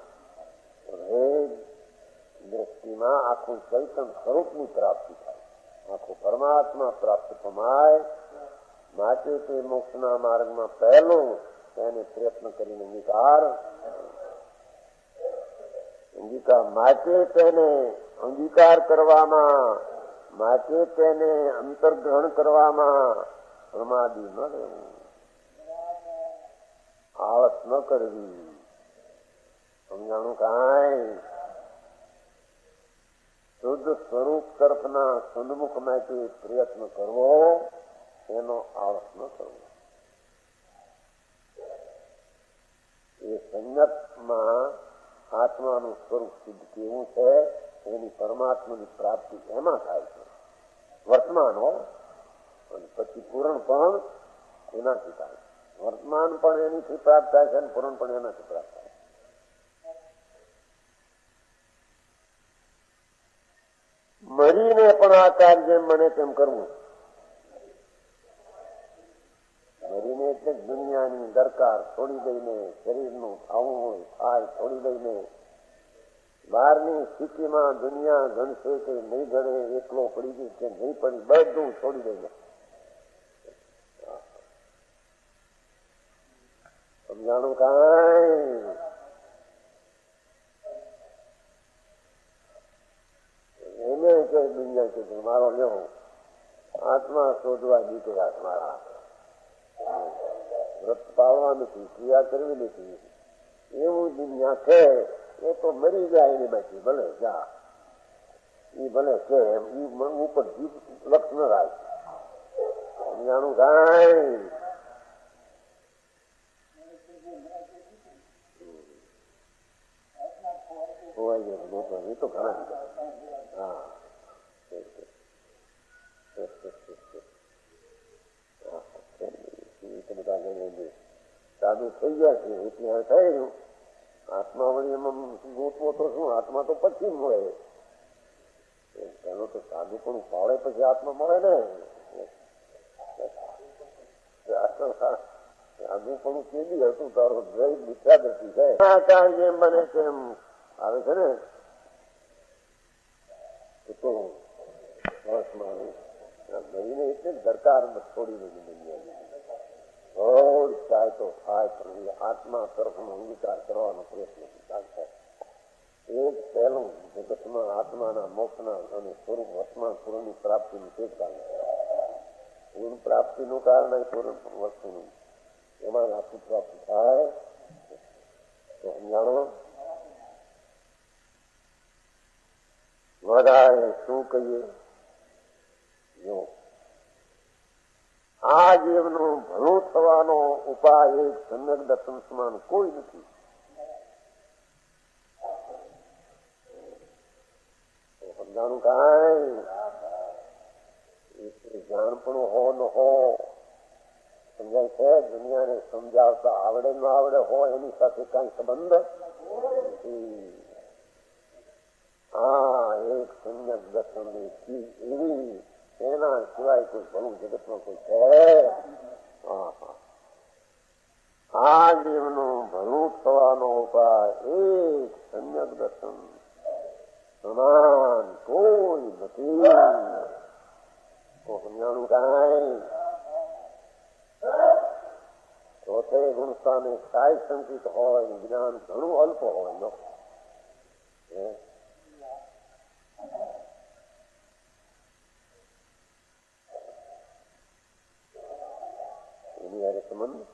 [SPEAKER 2] દ્રષ્ટિમાં આખું ચૈતન સ્વરૂપની પ્રાપ્તિ થાય, આખું પરમાત્મા પ્રાપ્ત થમાય. માટે તે મોક્ષના માર્ગમાં પહેલું તેને પ્રયત્ન કરીને અંગીકાર માટે તેને અંગીકાર કરવામાં, માટે તેને અંતર્ગ્રહણ કરવામાં પ્રમાદી ન રહેવું, આળસ ન કરવી. સમજાણું કાંઈ શુદ્ધ સ્વરૂપ તરફના સન્મુખ માટે પ્રયત્ન કરવો, એનો આળસ ન કરવો. એ સંયતમાં આત્માનું સ્વરૂપ સિદ્ધ કેવું છે એની પરમાત્માની પ્રાપ્તિ એમાં થાય છે. વર્તમાન હોય અને પછી પૂરણ પણ એનાથી થાય. વર્તમાન પણ એનીથી પ્રાપ્ત થાય છે અને પૂરણ પણ એનાથી પ્રાપ્ત થાય. મરીને પણ આ કાર્ય જેમ બને તેમ કરવું. મરીને એટલે દુનિયાની દરકાર છોડી દઈને, શરીરનું ખાવું હોય ખાય છોડી દઈને, બહારની સ્થિતિમાં દુનિયા ગણશે કે નહીં ગણે, એકલો પડી ગઈ કે નહીં પડી, બધું છોડી દઈને. સમજાણું કાંઈ? એને કે દુનિયા કે મારો લેવો આત્મા શોધવા નીકળ્યા મારા, વ્રત પાળવા નથી, ક્રિયા કરવી નથી, એવું દુનિયા છે. એ તો મરી જાય એની બાકી ભલે જા, એ ભલે છે એમ ઉપર જીવ લક્ષ ન રાખ. સમજાણું કાંઈ? એ તો ઘણા હા સાદું થઈ ગયા છે એટલે થયેલું આત્મા વળી એમાં ગોતવો તો શું, આત્મા તો પછી મળે. પેલો તો સાધુ પણ પાડે પછી આત્મા મળે ને. સાધુ પણ કેવી હતું તારો જય મિથ્યાદર્શી છે. જેમ બને તેમ આવે છે ને તો ગઈને એટલે દરકાર થોડી બધી રોજ ચાય તો થાય પણ આત્મા તરફનો અંગીકાર કરવાનો પ્રયત્ન થાય. એક પહેલું જગતમાં આત્માના મોક્ષના અને સ્વરૂપ વર્તમાન પૂર્ણની પ્રાપ્તિનું તે કારણ પૂર્ણ પ્રાપ્તિનું કારણ પૂર્ણ વસ્તુનું એમાં આત્મ પ્રાપ્તિ થાય તો સમજાણો. વધારે શું કહીએ, જો આ જીવનું ભલું થવાનો ઉપાય એક સમ્યક દર્શન સમાન કોઈ નથી. સમજાણું કાંઈ જાણપણું હો ન હો સમજાય છે. દુનિયાને સમજાવતા આવડે ન આવડે હોય એની સાથે કઈ સંબંધ નથી. હા, એક સમ્યક દર્શન એવી એના સિવાય કોઈ ભલું જગતમાં કોઈ છે. આ જીવનું ભલું થવાનો ઉપાય એક સમ્યક દર્શન સમાન કોઈ નથી. તો સમજાણું કાંઈ. ચોથે ગુણસ્થાને કાય સંકિત હોય, જ્ઞાન ઘણું અલ્પ હોય નો. એની યારે સંબંધ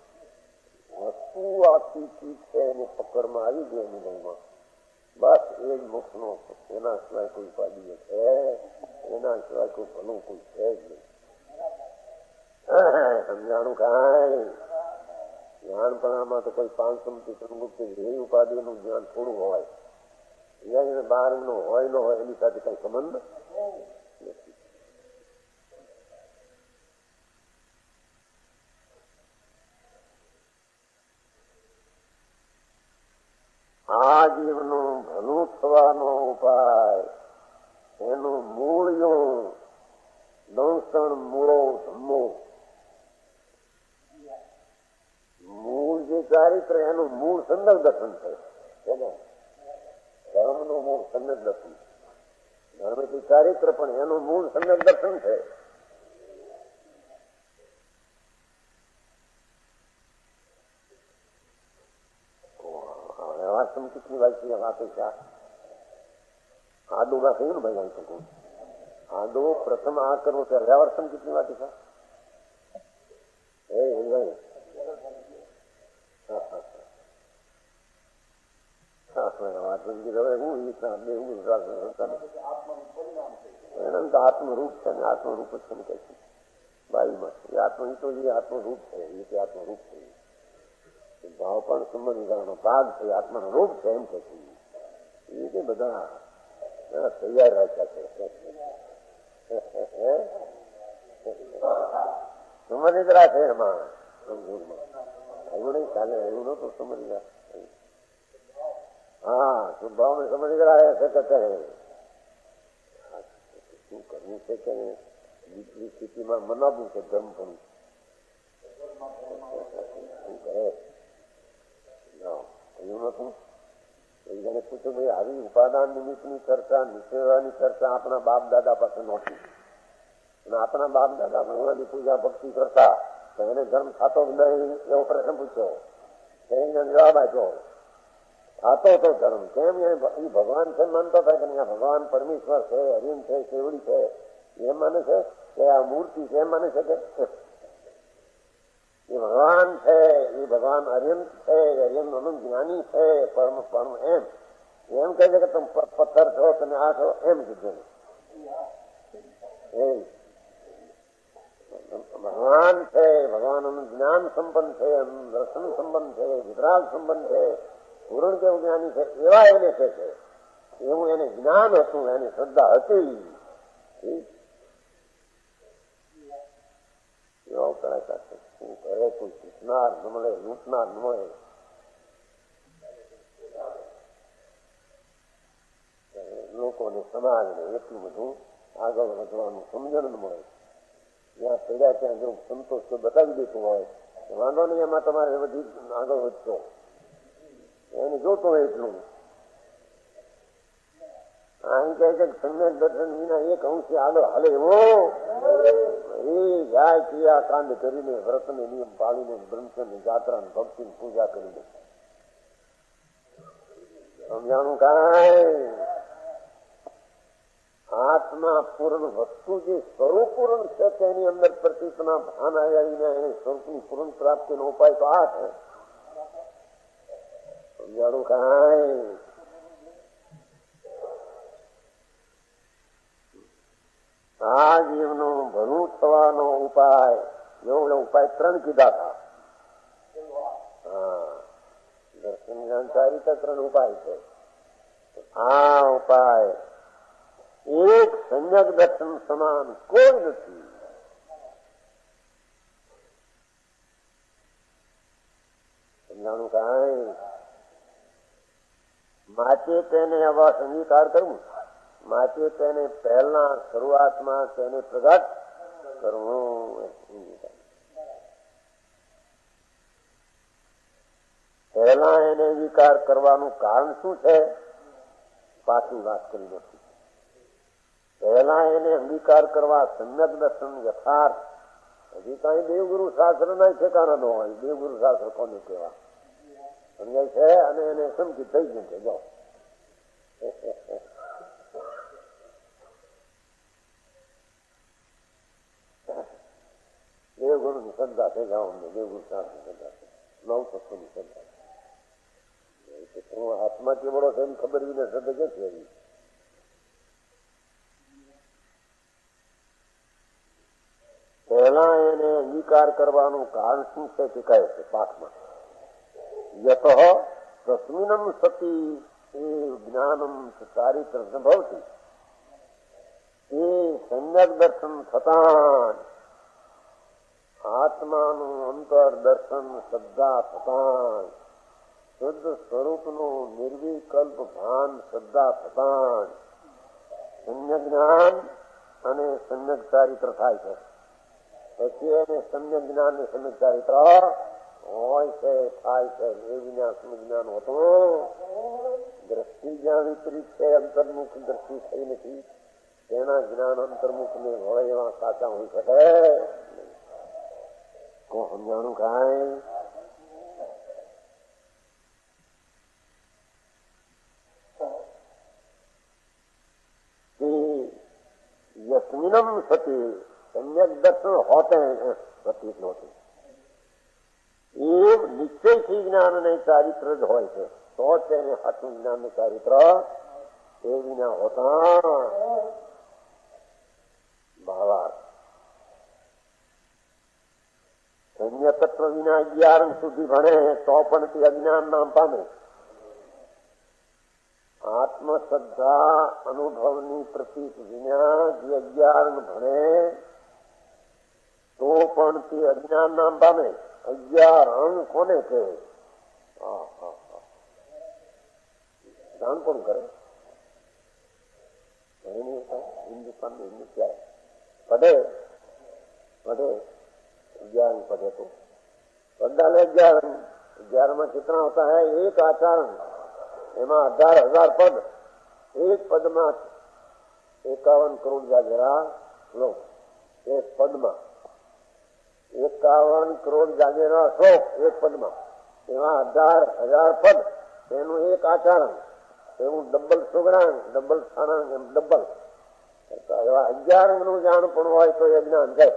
[SPEAKER 2] વસ્તુ આખી ચીજ છે એને પકડમાં આવી ગઈ અનુભવમાં બસ એ જ મોક્ષ નો. એના સિવાય કોઈ ઉપાધિ છે, એના સિવાય કોઈ ભલું કોઈ છે જ નહીં. સમજાણું કાંઈ. જ્ઞાનપણામાં તો કોઈ પાંચમથી સંગુપ્તિ એ ઉપાધિનું જ્ઞાન થોડું હોય, બહાર નું હોય ન હોય એની સાથે કઈ સંબંધ નથી. આ જીવનું ભલું થવાનો ઉપાય એનું મૂળિયું દંસણ મૂળો ધમ્મો. મૂળ જે ચારિત્ર એનું મૂળ સંદર્ભ દર્શન છે. ધર્મનું મૂળ સંદર્ભ દર્શન, ધર્મ થી ચારિત્ર પણ એનું મૂળ સંદર્ભ દર્શન છે. વ્યવહાર સંકિતની વાત છે. આદુમાં કહ્યું ને ભાઈ આવી શકું આદો પ્રથમ આ કરવું છે. વ્યવહાર સંકિતની વાત છે. આત્મરૂપ છે ને આત્મરૂપ જ છે ને કઈ બાઈમાં એ આત્મ તો એ આત્મરૂપ છે. એ આત્મરૂપ છે. ભાવ પણ સંબંધનો ભાગ છે. આત્માનો રૂપ છે એમ કે છે. એ બધા તૈયાર રાખ્યા છે. સમજરા છે એમાં સમજૂરમાં એવું નહીં ચાલે. એવું નતું સમજરા. હા, સ્વભાવ ને સમજરા છે કે શું કરવું છે કે બીજી સ્થિતિમાં મનાવવું છે ધર્મ પણ શું કરે એવું નતું. એને પૂછ્યું ભાઈ આવી ઉપાદાન નિમિત્તની ચર્ચા નિષેવાની ચર્ચા આપણા બાપ દાદા પાસે નહોતી અને આપણા બાપ દાદા ભગવાનની પૂજા ભક્તિ કરતા તો એને ધર્મ થતો જ નહીં એવો પ્રશ્ન પૂછ્યો. એને જવાબ આપ્યો થતો તો ધર્મ કેમ એ ભગવાન છે માનતો થાય કે ભગવાન પરમેશ્વર છે, હરિમ છે, કેવડી છે એમ માને છે કે આ મૂર્તિ છે એમ માને છે કે એ ભગવાન છે, એ ભગવાન અર્યંત છે, અર્યંત અનંત જ્ઞાની છે, પરમ પરમ એમ કહે છે કે તમે પથ્થર છો તમે આ છો એમ કીધું. ભગવાન છે, ભગવાન અનંત જ્ઞાન સંપન્ન છે, દર્શન સંબંધ છે, વિતરાગ સંબંધ છે, પૂર્ણ કેવું જ્ઞાની છે એવા એને કહે છે. એવું એને જ્ઞાન હતું, એની શ્રદ્ધા હતી. એવો કરાય શું કરે કોઈ શીખનાર ન મળે, લૂંટનાર ન મળે. લોકોને સમાજને એટલું બધું આગળ વધવાનું સમજણ મળે. જ્યાં પડ્યા ત્યાં જો સંતોષ તો બતાવી દેતું હોય વાંધો નહીં, એમાં તમારે બધી આગળ વધશો, એને જોતો હોય એટલું. અહીં કહે છે સમ્યક દર્શન વિના એક અંશે આગળ હાલે એવો એ જાય ક્રિયા કાંડ કરીને વ્રતને નિયમ પાળીને બ્રહ્મચર્ય જાત્રા ભક્તિની પૂજા કરીને સમજાણું કાંઈ આત્મા પૂર્ણ વસ્તુ જે સ્વરૂપ પૂર્ણ છે તેની અંદર પ્રતીકના ભાન આવીને એને સ્વરૂપની પૂર્ણ પ્રાપ્તિનો ઉપાય તો આ છે. સમજાણું કાંઈ આ જીવનો ભલું થવાનો ઉપાય એવો ઉપાય 3 કીધા હતા. હા, દર્શન જ્ઞાન સારી રીતે 3 ઉપાય છે. આ ઉપાય એક સમ્યક દર્શન સમાન કોઈ નથી. સમજાણું કાંઈ માટે તેને આવા અંગીકાર કરવું, માટે તેને પહેલા શરૂઆતમાં તેને પ્રગટ કરવું. પહેલા એને અંગીકાર કરવાનું કારણ શું છે? પાછી વાત કરી નથી. પહેલા એને અંગીકાર કરવા સમ્યક દર્શન યથાર્થ. હજી કઈ દેવગુરુ શાસ્ત્ર ના ઠેકાણા ન હોય. દેવગુરુ શાસ્ત્ર કોને કહેવા સમજાય છે? અને એને સમજી થઈ ગયું છે. જો દેવગુરુ ની શ્રદ્ધા છે. જાઓ અમને દેવગુરુ શાસ્ત્ર શ્રદ્ધા છે, નવ તત્વ ની શ્રદ્ધા છે. હાથમાં કેવડો છે એમ ખબર વિના શ્રદ્ધા ક્યાંથી આવી? પહેલા એને અંગીકાર કરવાનું કારણ શું છે તે કહે છે પાઠમાં. યત તસ્મિન્નમ સતી એ જ્ઞાનમ ચારિત્ર ભવતી. એ સમ્યક દર્શન થતા આત્માનું અંતર દર્શન શ્રદ્ધા થતા શુદ્ધ સ્વરૂપનું નિર્વિકલ્પ ભાન શ્રદ્ધા થતા સમ્યક જ્ઞાન અને સમ્યક ચારિત્ર થાય છે. પછી એને સમ્યક જ્ઞાન ને સમ્યક ચારિત્ર હોય છે, થાય છે. એ વિના સમ્યક જ્ઞાન હોતું. દ્રષ્ટિ જ્યાં વિપરીત છે, અંતર્મુખ દ્રષ્ટિ થઈ નથી, તેના જ્ઞાન અંતર્મુખ ને હોય એવા સાચા હોઈ શકે. સમજાણું કાંઈ? यस्मिनम सती सम्यक दर्शन होते हैं प्रतीत होते એ નિશ્ચયથી જ્ઞાન અને ચારિત્ર જ હોય છે. તો તેને સાચું જ્ઞાન ને ચારિત્ર એ વિના હોતા ભાવાર્થ. સમ્યક તત્વ વિના 11 સુધી ભણે તો પણ તે અજ્ઞાન નામ પામે. આત્મશ્રદ્ધા અનુભવની પ્રતીક વિના જે 11 ભણે તો પણ તે અજ્ઞાન નામ પામે. 11 અંગ કોને કહે? જાણ કોણ કરે? હિન્દુસ્તાન में हिंदू क्या है? पढ़े 11 पढ़े तो पढ़ डाले 11 में कितना होता है? एक आचरण. એમાં 18,000 પદ. એક પદમાં 51 કરોડ જાગેરા શ્લોક. એક પદમાં 51 કરોડ જાગેરા શ્લોક એક પદમાં. એમાં 18,000 પદ. એનું એક આચરણ, એવું ડબલ સુગરાંગ, ડબલ સ્થાનાંગ, એમ ડબલ. એવા 11 નું જાણ પણ હોય તો એ જ્ઞાન છે.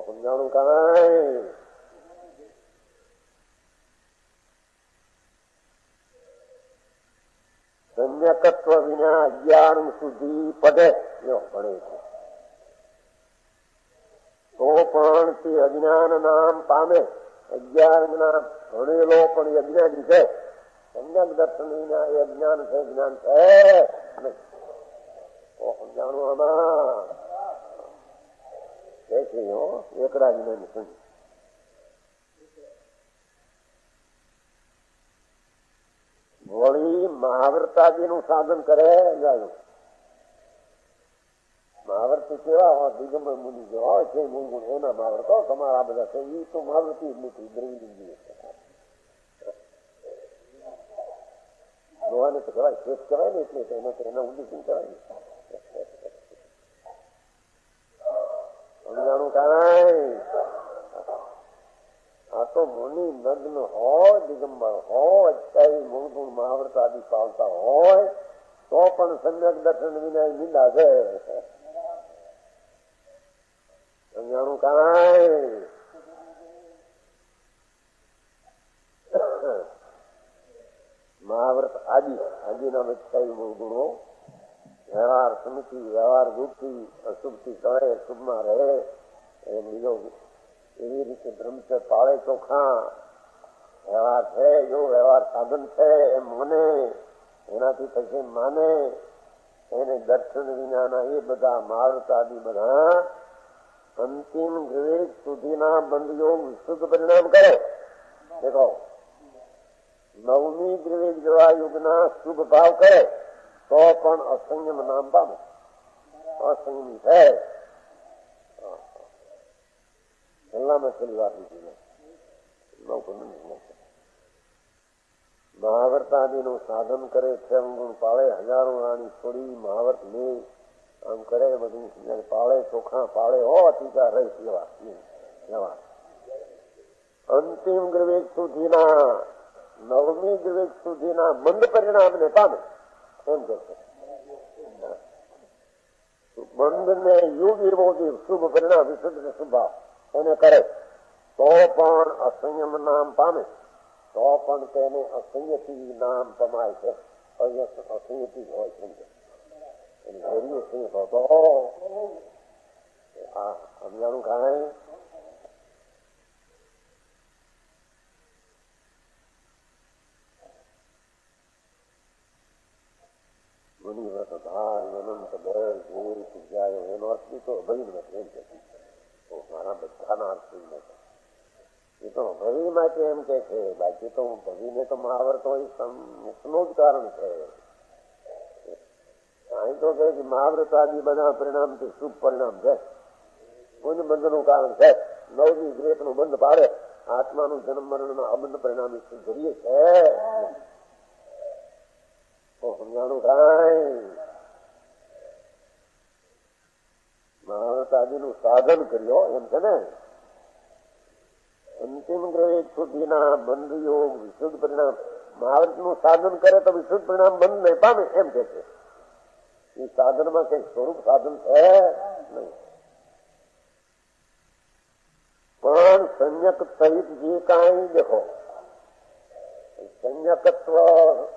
[SPEAKER 2] સમજાણું કાંઈ? સમ્યકત્વ વિના 11 સુધી પડે ભણે છે તો પણ તે અજ્ઞાન નામ પામે. 11 ના ભણેલો પણ અજ્ઞાની છે. સમ્યક દર્શન વિના એ અજ્ઞાન છે, જ્ઞાન છે નહીં. સમજાણું? આમાં એકડા જ્ઞાની સમજ. મહાવ્રતાદિનું સાધન કરે જાણું. મહાવ્રતી કેવા હોય? દિગંબર મુનિ જે હોય છે મૂળ એના મહાવ્રતો તમારા બધા છે. એ તો મહાવ્રતી જ નથી, દ્રવિડી જોવાને તો કહેવાય શેષ કહેવાય ને, એટલે એના ઉદ્દેશ કહેવાય. સમજાણું કાંઈ? આ તો મુનિ નગ્ન હોય, દિગંબર હોય, અત્યારે મૂળગુણ મહાવ્રત આદિ પાવતા હોય તો પણ સમ્યક દર્શન વિના નિંદા છે. સમજાણું કાંઈ? મહાવ્રત આદિના વચ્ચે મૂળગુણો વ્યવહાર સમિતિ, વ્યવહાર ગુપ્તિ, અશુભથી કરે, શુભમાં રહે, એ બીજો એવી રીતે બ્રહ્મચર્ય પાળે ચોખા વ્યવહાર છે. જો વ્યવહાર સાધન છે એમ મને, એનાથી પછી માને, એને દર્શન વિનાના એ બધા મહાવ્રત આદિ બધા અંતિમ વિવેક સુધીના બંધયોગ વિશુદ્ધ પરિણામ કરે. દેખો, નવમી વિવેક જેવા યુગના શુભ ભાવ કરે તો પણ અસંયમ નામ પામે, અસંયમી છે. છેલ્લામાં છેલ્લી વાત લીધી મહાવ્રતાદિ નું સાધન કરે છે. ગુણ પાળે, હજારો રાણી છોડી મહાવ્રત લે, આમ કરે બધું પાળે ચોખા પાળે હો ટીકા રહી સેવા અંતિમ વિવેક સુધીના, નવમી વિવેક સુધીના મંદ પરિણામને પામે એમ કે છે. બંધ ને યુગ વિરોધી શુભ પરિણામ વિશુદ્ધ શુભાવ એને કરે તો પણ અસંયમ નામ પામે, તો પણ તેને અસંયતી નામ પમાય છે. અસંયતી હોય છે સમજાણું કાંઈ? મુનિવ્રત ધાર અનંત બળ જોર પૂજાયો એનો અર્થ તો અભય એમ કે મારા બધાના અર્થ એ તો ભવિ માટે એમ કે છે. બાકી તો ભવિને તો મહાવ્રત હોય મુક્તનું જ કારણ છે. અહીં તો કહે મહાવ્રત આદિ બધા પરિણામથી શુભ પરિણામ છે, પુણ્ય બંધનું કારણ છે. નવમી ગ્રેક નું બંધ પાડે, આત્માનું જન્મ મરણ અબંધ પરિણામ કરીએ છે. સમજાણું કાંઈ? મહાવ્રત આદિ નું સાધન કર્યો એમ છે ને. અંતિમ ગ્રહ સુધીના બંધ યોગ વિશુદ્ધ પરિણામ, મહાવ્રત નું સાધન કરે તો વિશુદ્ધ પરિણામ બંધ નહીં પામે એમ કે છે. એ સાધનમાં કઈ સ્વરૂપ સાધન છે નહીં, પણ સંયક સહિત જે કાંઈ દેખો સંયકત્વ,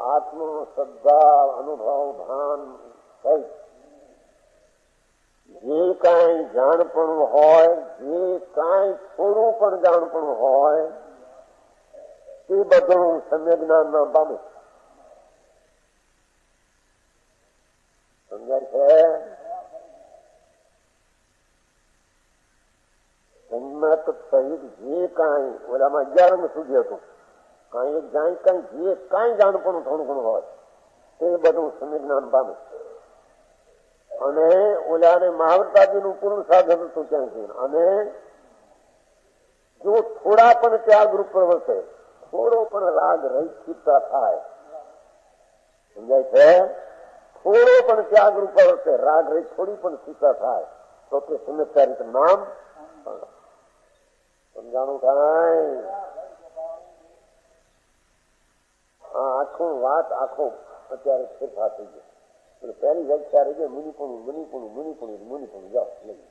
[SPEAKER 2] આત્મ શ્રદ્ધા, અનુભવ, ભાન સહિત જે કાંઈ જાણપણું હોય, જે કાંઈ થોડું પણ જાણપણું હોય તે બધું સમ્યક જ્ઞાન ના પામે. સમજાય છે? સંયક સહિત જે કાંઈ ઓલામાં 11 સુધી હતું, કાંઈ જાય કાંઈ જે કાંઈ જાણપણું થોડું ઘણું હોય તે બધું સમ્યક જ્ઞાન પામે. અને ઓલાને મહાવ્રતાદિ નું પૂર્ણ સાધન હતું ક્યાંથી. અને જો થોડા પણ ત્યાગ રૂપ પ્રવર્તે, થોડો પણ રાગ રહિત ચિત્તા થાય, સમજાય છે? થોડો પણ ત્યાગ રૂપ પ્રવર્તે, રાગ રહિત થોડી પણ ચિત્તા થાય તો તે સમ્યક નામ. સમજાણું કાંઈ? આખું વાત આખો અત્યારે ફેરફાર થઈ ગયો. પહેલી વ્યાખ્યા રહી જાય મુનિપણું મુનિપણું મુનિપણું મુનિપણું જાઓ લઈ.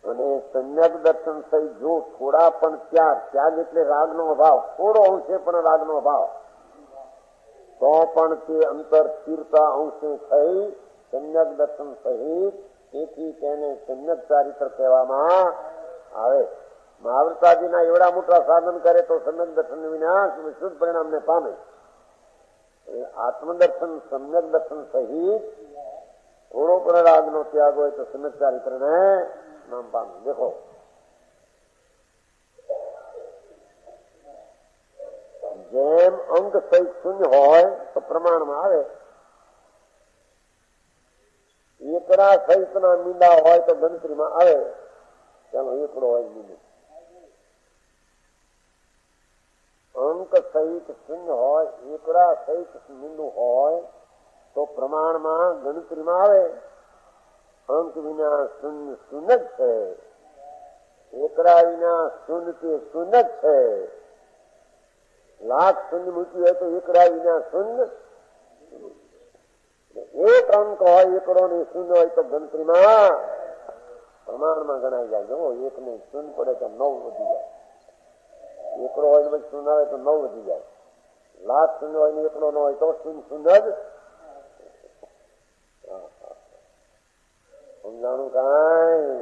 [SPEAKER 2] અને સમ્યક દર્શન થઈ જો થોડા પણ ત્યાગ એટલે રાગનો અભાવ, થોડો અંશે પણ રાગનો અભાવ, તો પણ તે અંતર સ્થિરતા અંશે થઈ સમ્યક દર્શન સહિત, તેથી તેને સમ્યક ચારિત્ર કહેવામાં આવે. મહાવ્રતાદિના એવડા મોટા સાધન કરે તો સમ્યક દર્શન વિના વિશુદ્ધ પરિણામને પામે. આત્મદર્શન સમ્યક દર્શન સહિત થોડો પણ રાગ નો ત્યાગ હોય તો સમ્યક ચારિત્ર ને નામ પામે. દેખો જેમ અંગ સહિત શૂન્ય હોય તો પ્રમાણમાં આવે, એકડા સહિત ના મીંડા હોય તો ગણતરીમાં આવે. ચાલો એકડો હોય મીંડું, અંક સહિત શૂન્ય હોય, એકડા સહિત મીંડું હોય તો પ્રમાણમાં ગણતરીમાં આવે. અંક વિના શૂન્ય શૂન્ય જ છે, એકડા વિના શૂન્ય તે શૂન્ય જ છે. લાખ શૂન્ય મૂક્યું હોય તો એકડા વિના શૂન્ય. એક અંક હોય એકડો ને શૂન્ય હોય તો ગણતરીમાં પ્રમાણમાં ગણાઈ જાય. જો એક ને શૂન્ય પડે તો 9 વધી જાય, એકડો હોય ને શૂન્ય આવે તો 9 વધી જાય. લાખ શૂન્ય હોય ને એકડો ન હોય તો શૂન્ય શૂન્ય જ. સમજાણું કાંઈ?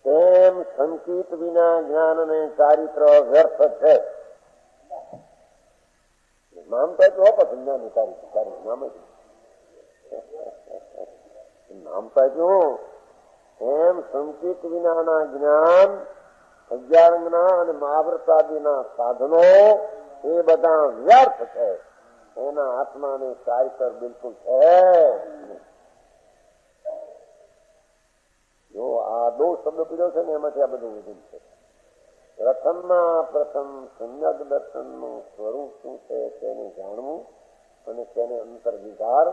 [SPEAKER 2] તેમ સંકિત વિના જ્ઞાન અને ચારિત્ર વ્યર્થ છે. નામ તો આપ્યું હો જ્ઞાન ચારિત્ર, નામ નામ તો આપ્યું. એમ સંકિત વિનાના જ્ઞાન, અગિયારંગના અને મહાવ્રતાદિના સાધનો એ બધા વ્યર્થ છે. એના આત્માને ચારિત્ર બિલકુલ છે. જો આ 2 શબ્દ પીડ્યો છે ને એમાંથી આ બધું વિધું છે. પ્રથમમાં પ્રથમ સમ્યક દર્શનનું સ્વરૂપ શું છે તેને જાણવું અને તેને અંતર વિચાર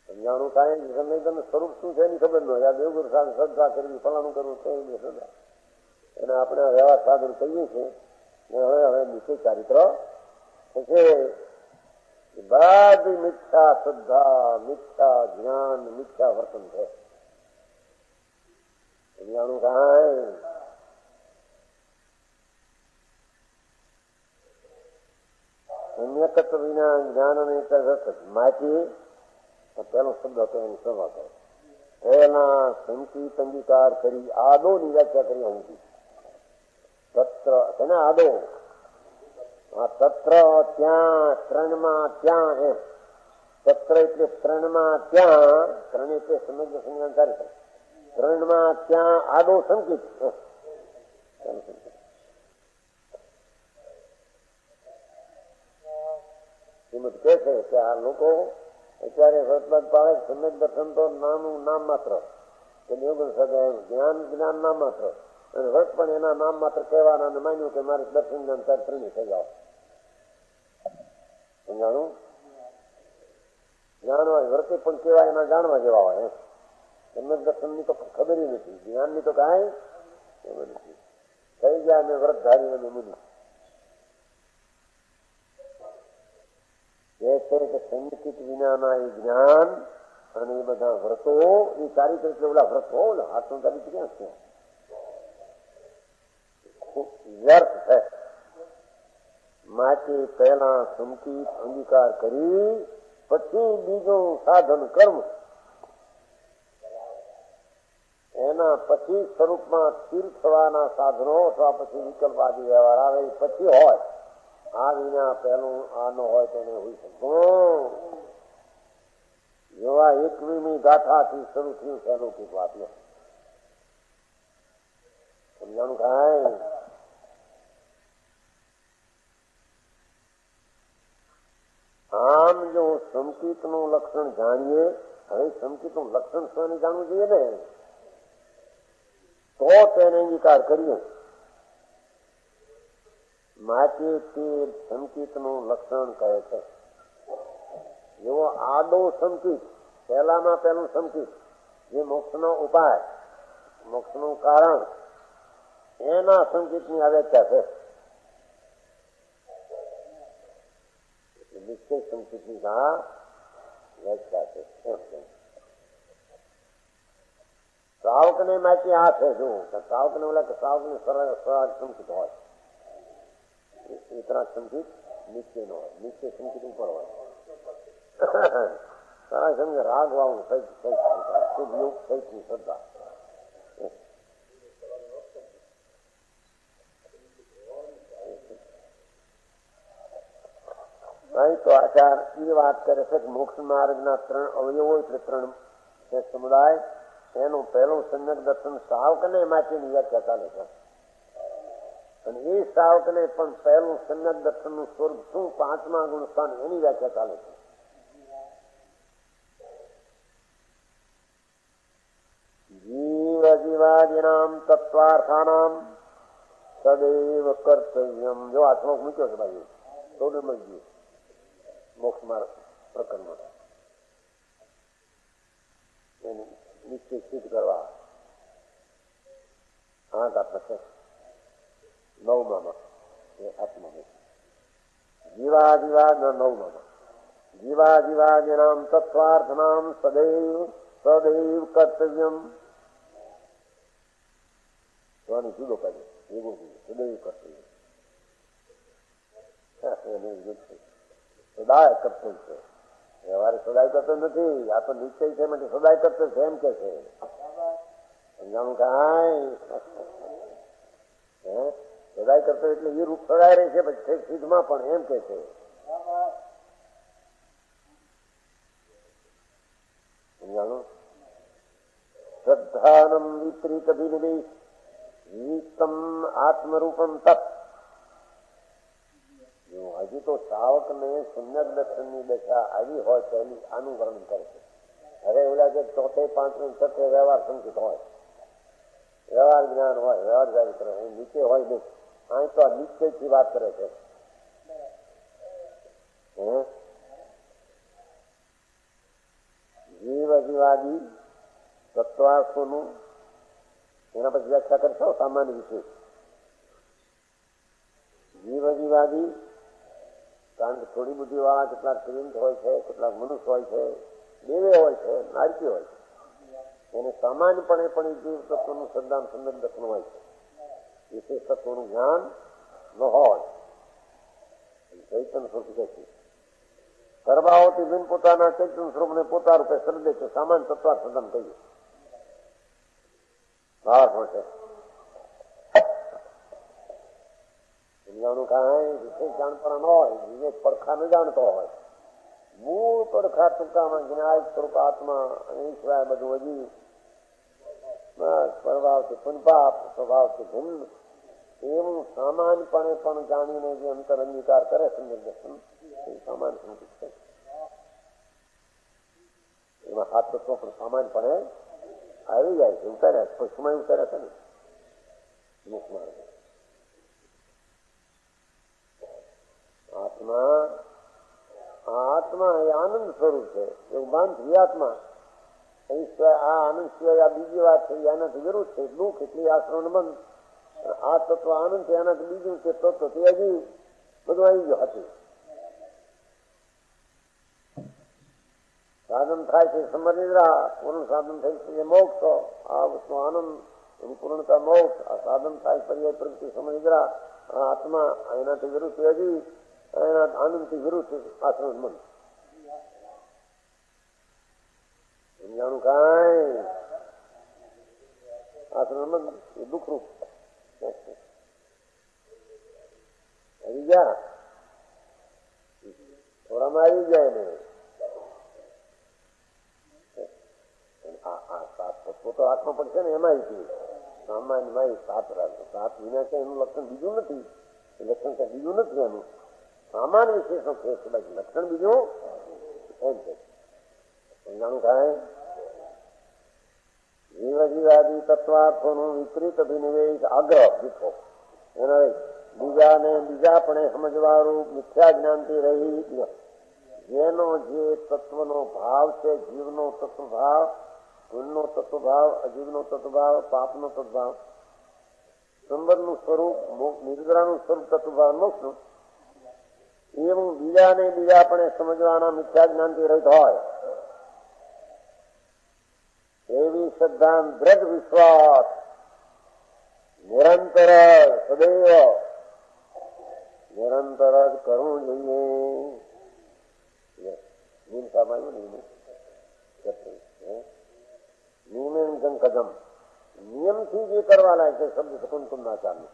[SPEAKER 2] સમજાણું. કાંઈ તમને સ્વરૂપ શું છે એની ખબર ન હોય. આ દેવગુરુ સાથે શ્રદ્ધા કરવી, ફલાણું કરવું તે શ્રદ્ધા, એને આપણે વ્યવહાર સાધન કહીએ છીએ. હવે નીચે ચારિત્ર છે. બધી મિથ્યા શ્રદ્ધા, મિથ્યા જ્ઞાન, મિથ્યા વર્તન છે. સમજાણું કાંઈ? સમ્યકત્વ વિના જ્ઞાન અને માહિતી પેલો શબ્દ હતો એની સભા કરે. એના સંકિત અંગીકાર કરી આદો ની વ્યાખ્યા કરી. અંકી તત્ર તેને આદો, આ તત્ર ત્યાં, ત્રણમાં ત્યાં. એમ તત્ર એટલે ત્રણમાં ત્યાં, ત્રણ એટલે સમગ્ર સંજ્ઞાન ચારિત્ર. ત્રણમાં ત્યાં આદો સંકિત. શ્રીમદ કહે છે કે આ લોકો અત્યારે વ્રતબાદ પાડે. સમ્યક દર્શન તો નાનું નામ માત્ર, જ્ઞાન જ્ઞાન નામ માત્ર, અને વ્રત પણ એના નામ માત્ર કહેવાના. અને માન્યું કે મારે દર્શન જ્ઞાન ચારિત્ર ની થઈ જાવ. સમજાણું? જ્ઞાન હોય વ્રતે પણ કેવાય એના જાણવા જેવા હોય. સમ્યક દર્શન ની તો ખબર નથી, જ્ઞાન ની તો કાંઈ ખબર નથી. થઈ ગયા મેં વ્રત ધારી અને મુનિ. એ છે કે સંકિત વિનાના એ જ્ઞાન અને એ બધા વ્રતો, એ ચારિત્ર એટલે ઓલા વ્રતો, હાથનું ચારિત્ર ક્યાં છે? વ્યર્થ છે. માટે પહેલા સંકિત અંગીકાર કરી પછી બીજું સાધન કર્મ, એના પછી સ્વરૂપમાં સ્થિર થવાના સાધનો અથવા પછી વિકલ્પ આદિ વ્યવહાર આવે પછી હોય. આ વિના પહેલું આનો હોય તો એને હોઈ શકતો. જેવા 21મી ગાથાથી શરૂ થયું છે અલૌકિક વાત. સમજાણું કાંઈ? આમ જો સંકિત નું લક્ષણ જાણીએ, હવે સંકિત નું લક્ષણ સ્વને જાણવું જોઈએ ને, તો તેને અંગીકાર કરીએ. માટે તે સંકિત નું લક્ષણ કહે છે. જેવો આદો સંકિત, પહેલામાં પહેલું સંકિત, જે મોક્ષ નો ઉપાય, મોક્ષ નું કારણ, એના સંકિત ની વ્યાખ્યા છે. નિશ્ચય સંકિત ની વ્યાખ્યા છે. શ્રાવક ને માહિતી આ છે. જો શ્રાવક ને ઓલા શ્રાવક ને સરળ સંકિત હોય, इतना संकित निश्चय न હોય, निश्चय संकित ઉપર હોય. સારા સમજે રાગ વાળું સહિત શુભ યોગ સહિતની શ્રદ્ધા. અહીં તો આચાર એ વાત કરે છે કે મોક્ષ માર્ગના 3 અવયવો એટલે 3 છે સમુદાય. એનું પહેલું સમ્યક દર્શન સાવકને માટેની વ્યાખ્યા ચાલે છે. અને એ સાવકને પણ પહેલું સમ્યક દર્શનનું સ્વરૂપ શું, 5મા ગુણ સ્થાન, એની વ્યાખ્યા ચાલે છે. જીવ જીવાદીનામ તત્વાર્થાનામ સદૈવ કર્તવ્યમ. જો આ શ્લોક મૂક્યો છે ભાઈ 14 નંબર જીવ મોક્ષ માર્ગ પ્રકરણમાં. નિશ્ચય સિદ્ધ કરવા 8 આપણા છે. 9માં એ આત્મા જીવાદિવાદ 9માં જીવાદિવાદીનામ તત્વાર્થનામ સદૈવ સદૈવ કર્તવ્યમ. જુદો કાઢે એવું સદૈવ કર્તવ્ય સદાય કર્તવ્ય છે. વ્યવહાર સદાય કરતો નથી. આ તો નિશ્ચય છે માટે સદાય કરતો છે એમ કે છે. સમજાણું કાંઈ સદાય કરતો એટલે એ રૂપ સદાય રહે છે. પછી સિદ્ધમાં પણ એમ કે છે. સમજાણું. શ્રદ્ધાનમ વિપરીત અભિનિવેશ વિતમ આત્મરૂપમ તત્. હજી તો સાવક ને સમ્યક દર્શનની દશા આવી હોય પહેલી આનું વર્ણન કરે છે. હવે એવું લાગે 4, 5, 6 વ્યવહાર સંકિત હોય, વ્યવહાર જ્ઞાન હોય, વ્યવહાર ચારિત્ર હોય, નીચે હોય નહીં. અહીં તો આ નિશ્ચયથી વાત કરે છે. જીવ જીવાદી તત્વાર્થોનું એના પછી વ્યાખ્યા કરશો સામાન્ય વિશે. જીવ જીવાદી કારણ કે થોડી બુદ્ધિ વાળા કેટલાક ક્રિંચ હોય છે, કેટલાક મનુષ્ય હોય છે, દેવે હોય છે, નારકી હોય છે. એને સામાન્યપણે પણ જીવ તત્વનું સદ્દાન સંદર્ભ દર્શન હોય છે. વિશેષ તત્વનું જ્ઞાન ન હોય. ચૈતન્ય સ્વરૂપ છે. સર્વાઓથી બિન પોતાના ચૈતન્ય સ્વરૂપને પોતા રૂપે શ્રદ્ધે છે. સામાન્ય તત્વા સદન કહીએ ભાવ છે. સમજાવવાનું કાંઈ વિશેષ જાણતા ન હોય, વિવેક પડખા ન જાણતો હોય. મૂળ પડખા ટૂંકામાં જ્ઞાન સ્વરૂપ આત્મા અને એ સિવાય બધું હજી બસ સ્વભાવથી પુનપાપ, સ્વભાવથી ભિન્ન એવું સામાન્યપણે પણ જાણીને જે અંતર અંગીકાર કરે સમ્યક દર્શન એ સામાન્ય સંકિત છે. એમાં 7 તત્વો પણ સામાન્યપણે આવી જાય છે. ઉતાર્યા પક્ષમાં ઉતાર્યા છે ને મોક્ષ માર્ગ. આત્મા એ આનંદ સ્વરૂપ છે. એવું ભાન આત્મા આ આનંદ સિવાય આ બીજી વાત છે. આનાથી વિરુદ્ધ છે. દુઃખ એટલે આશ્રમ બંધ. આ તત્વ આનંદ છે. આનાથી બીજું છે તત્વ તે હજી બધું આવી ગયું હતું. સાધન થાય છે સમરિદ્રા, પૂર્ણ સાધન થાય છે મોક્ષ. આ વસ્તુ આનંદ એની પૂર્ણતા મોક્ષ. આ સાધન થાય પર્યાય પ્રગતિ સમરિદ્રા. આ આત્મા એનાથી વિરુદ્ધ હજી એના આનંદથી વિરુદ્ધ આશ્રમ મન. સમજાણું કાંઈ આશ્રમ મન એ દુઃખરૂપ આવી ગયા. થોડામાં આવી જાય ને આ 7 તત્વો તો આત્મા પડશે ને એમાં સામાન્યમાં 7 રાખો. 7 વિના છે એનું લક્ષણ બીજું નથી. લક્ષણ કઈ બીજું નથી. એનું સામાન્ય વિશેષો છે. લક્ષણ બીજું એમ છે. સમજાણું કાંઈ જીવ જીવાદી તત્વાર્થોનું વિપરીત અભિનિવેશ આગ્રહ દીઠો. એના બીજા પણ સમજવાળું મિથ્યા જ્ઞાનથી રહી જેનો જે તત્વનો ભાવ છે, જીવનો તત્વભાવ, ગુણનો તત્વભાવ, અજીવનો તત્વભાવ, પાપનો તત્વભાવ, સંબંધનું સ્વરૂપ, નિર્જરાનું સ્વરૂપ તત્વભાવ મોક્ષનું, એવું બીજાને બીજા પણ સમજવાના મિથ્યા જ્ઞાનથી રહિત હોય એવી શ્રદ્ધા, દ્રઢ વિશ્વાસ નિરંતર સદૈવ નિરંતર જ કરવું જોઈએ. નિયમથી જે કરવા લાગે છે શબ્દ કુમકુમનાચાર્ય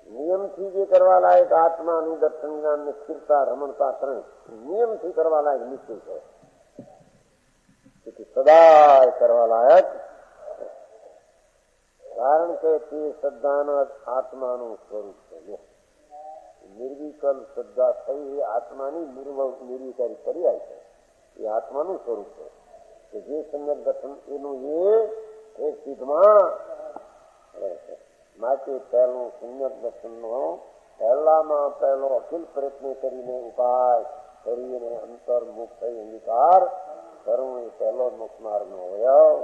[SPEAKER 2] નિયમથી જે કરવા લાયક આત્માનું દર્શન જ્ઞાન ને સ્થિરતા રમણતા ત્રણ નિયમથી કરવા લાયક નિશ્ચય છે. તેથી સદાય કરવા લાયક, કારણ કે તે શ્રદ્ધાના આત્માનું સ્વરૂપ છે. નિર્વિકલ્પ શ્રદ્ધા થઈ એ આત્માની નિર્વિકારી પર્યાય છે. એ આત્માનું સ્વરૂપ છે કે જે સમ્યક દર્શન એનું એ સિદ્ધમાં રહેશે. માટે પહેલું સમ્યક દર્શનનો પહેલામાં પહેલો અખિલ પ્રયત્ન કરીને ઉપાય કરીને અંતર્મુખ થઈ અંગીકાર કરવું એ પહેલો મોક્ષ માર્ગનો અવયવ.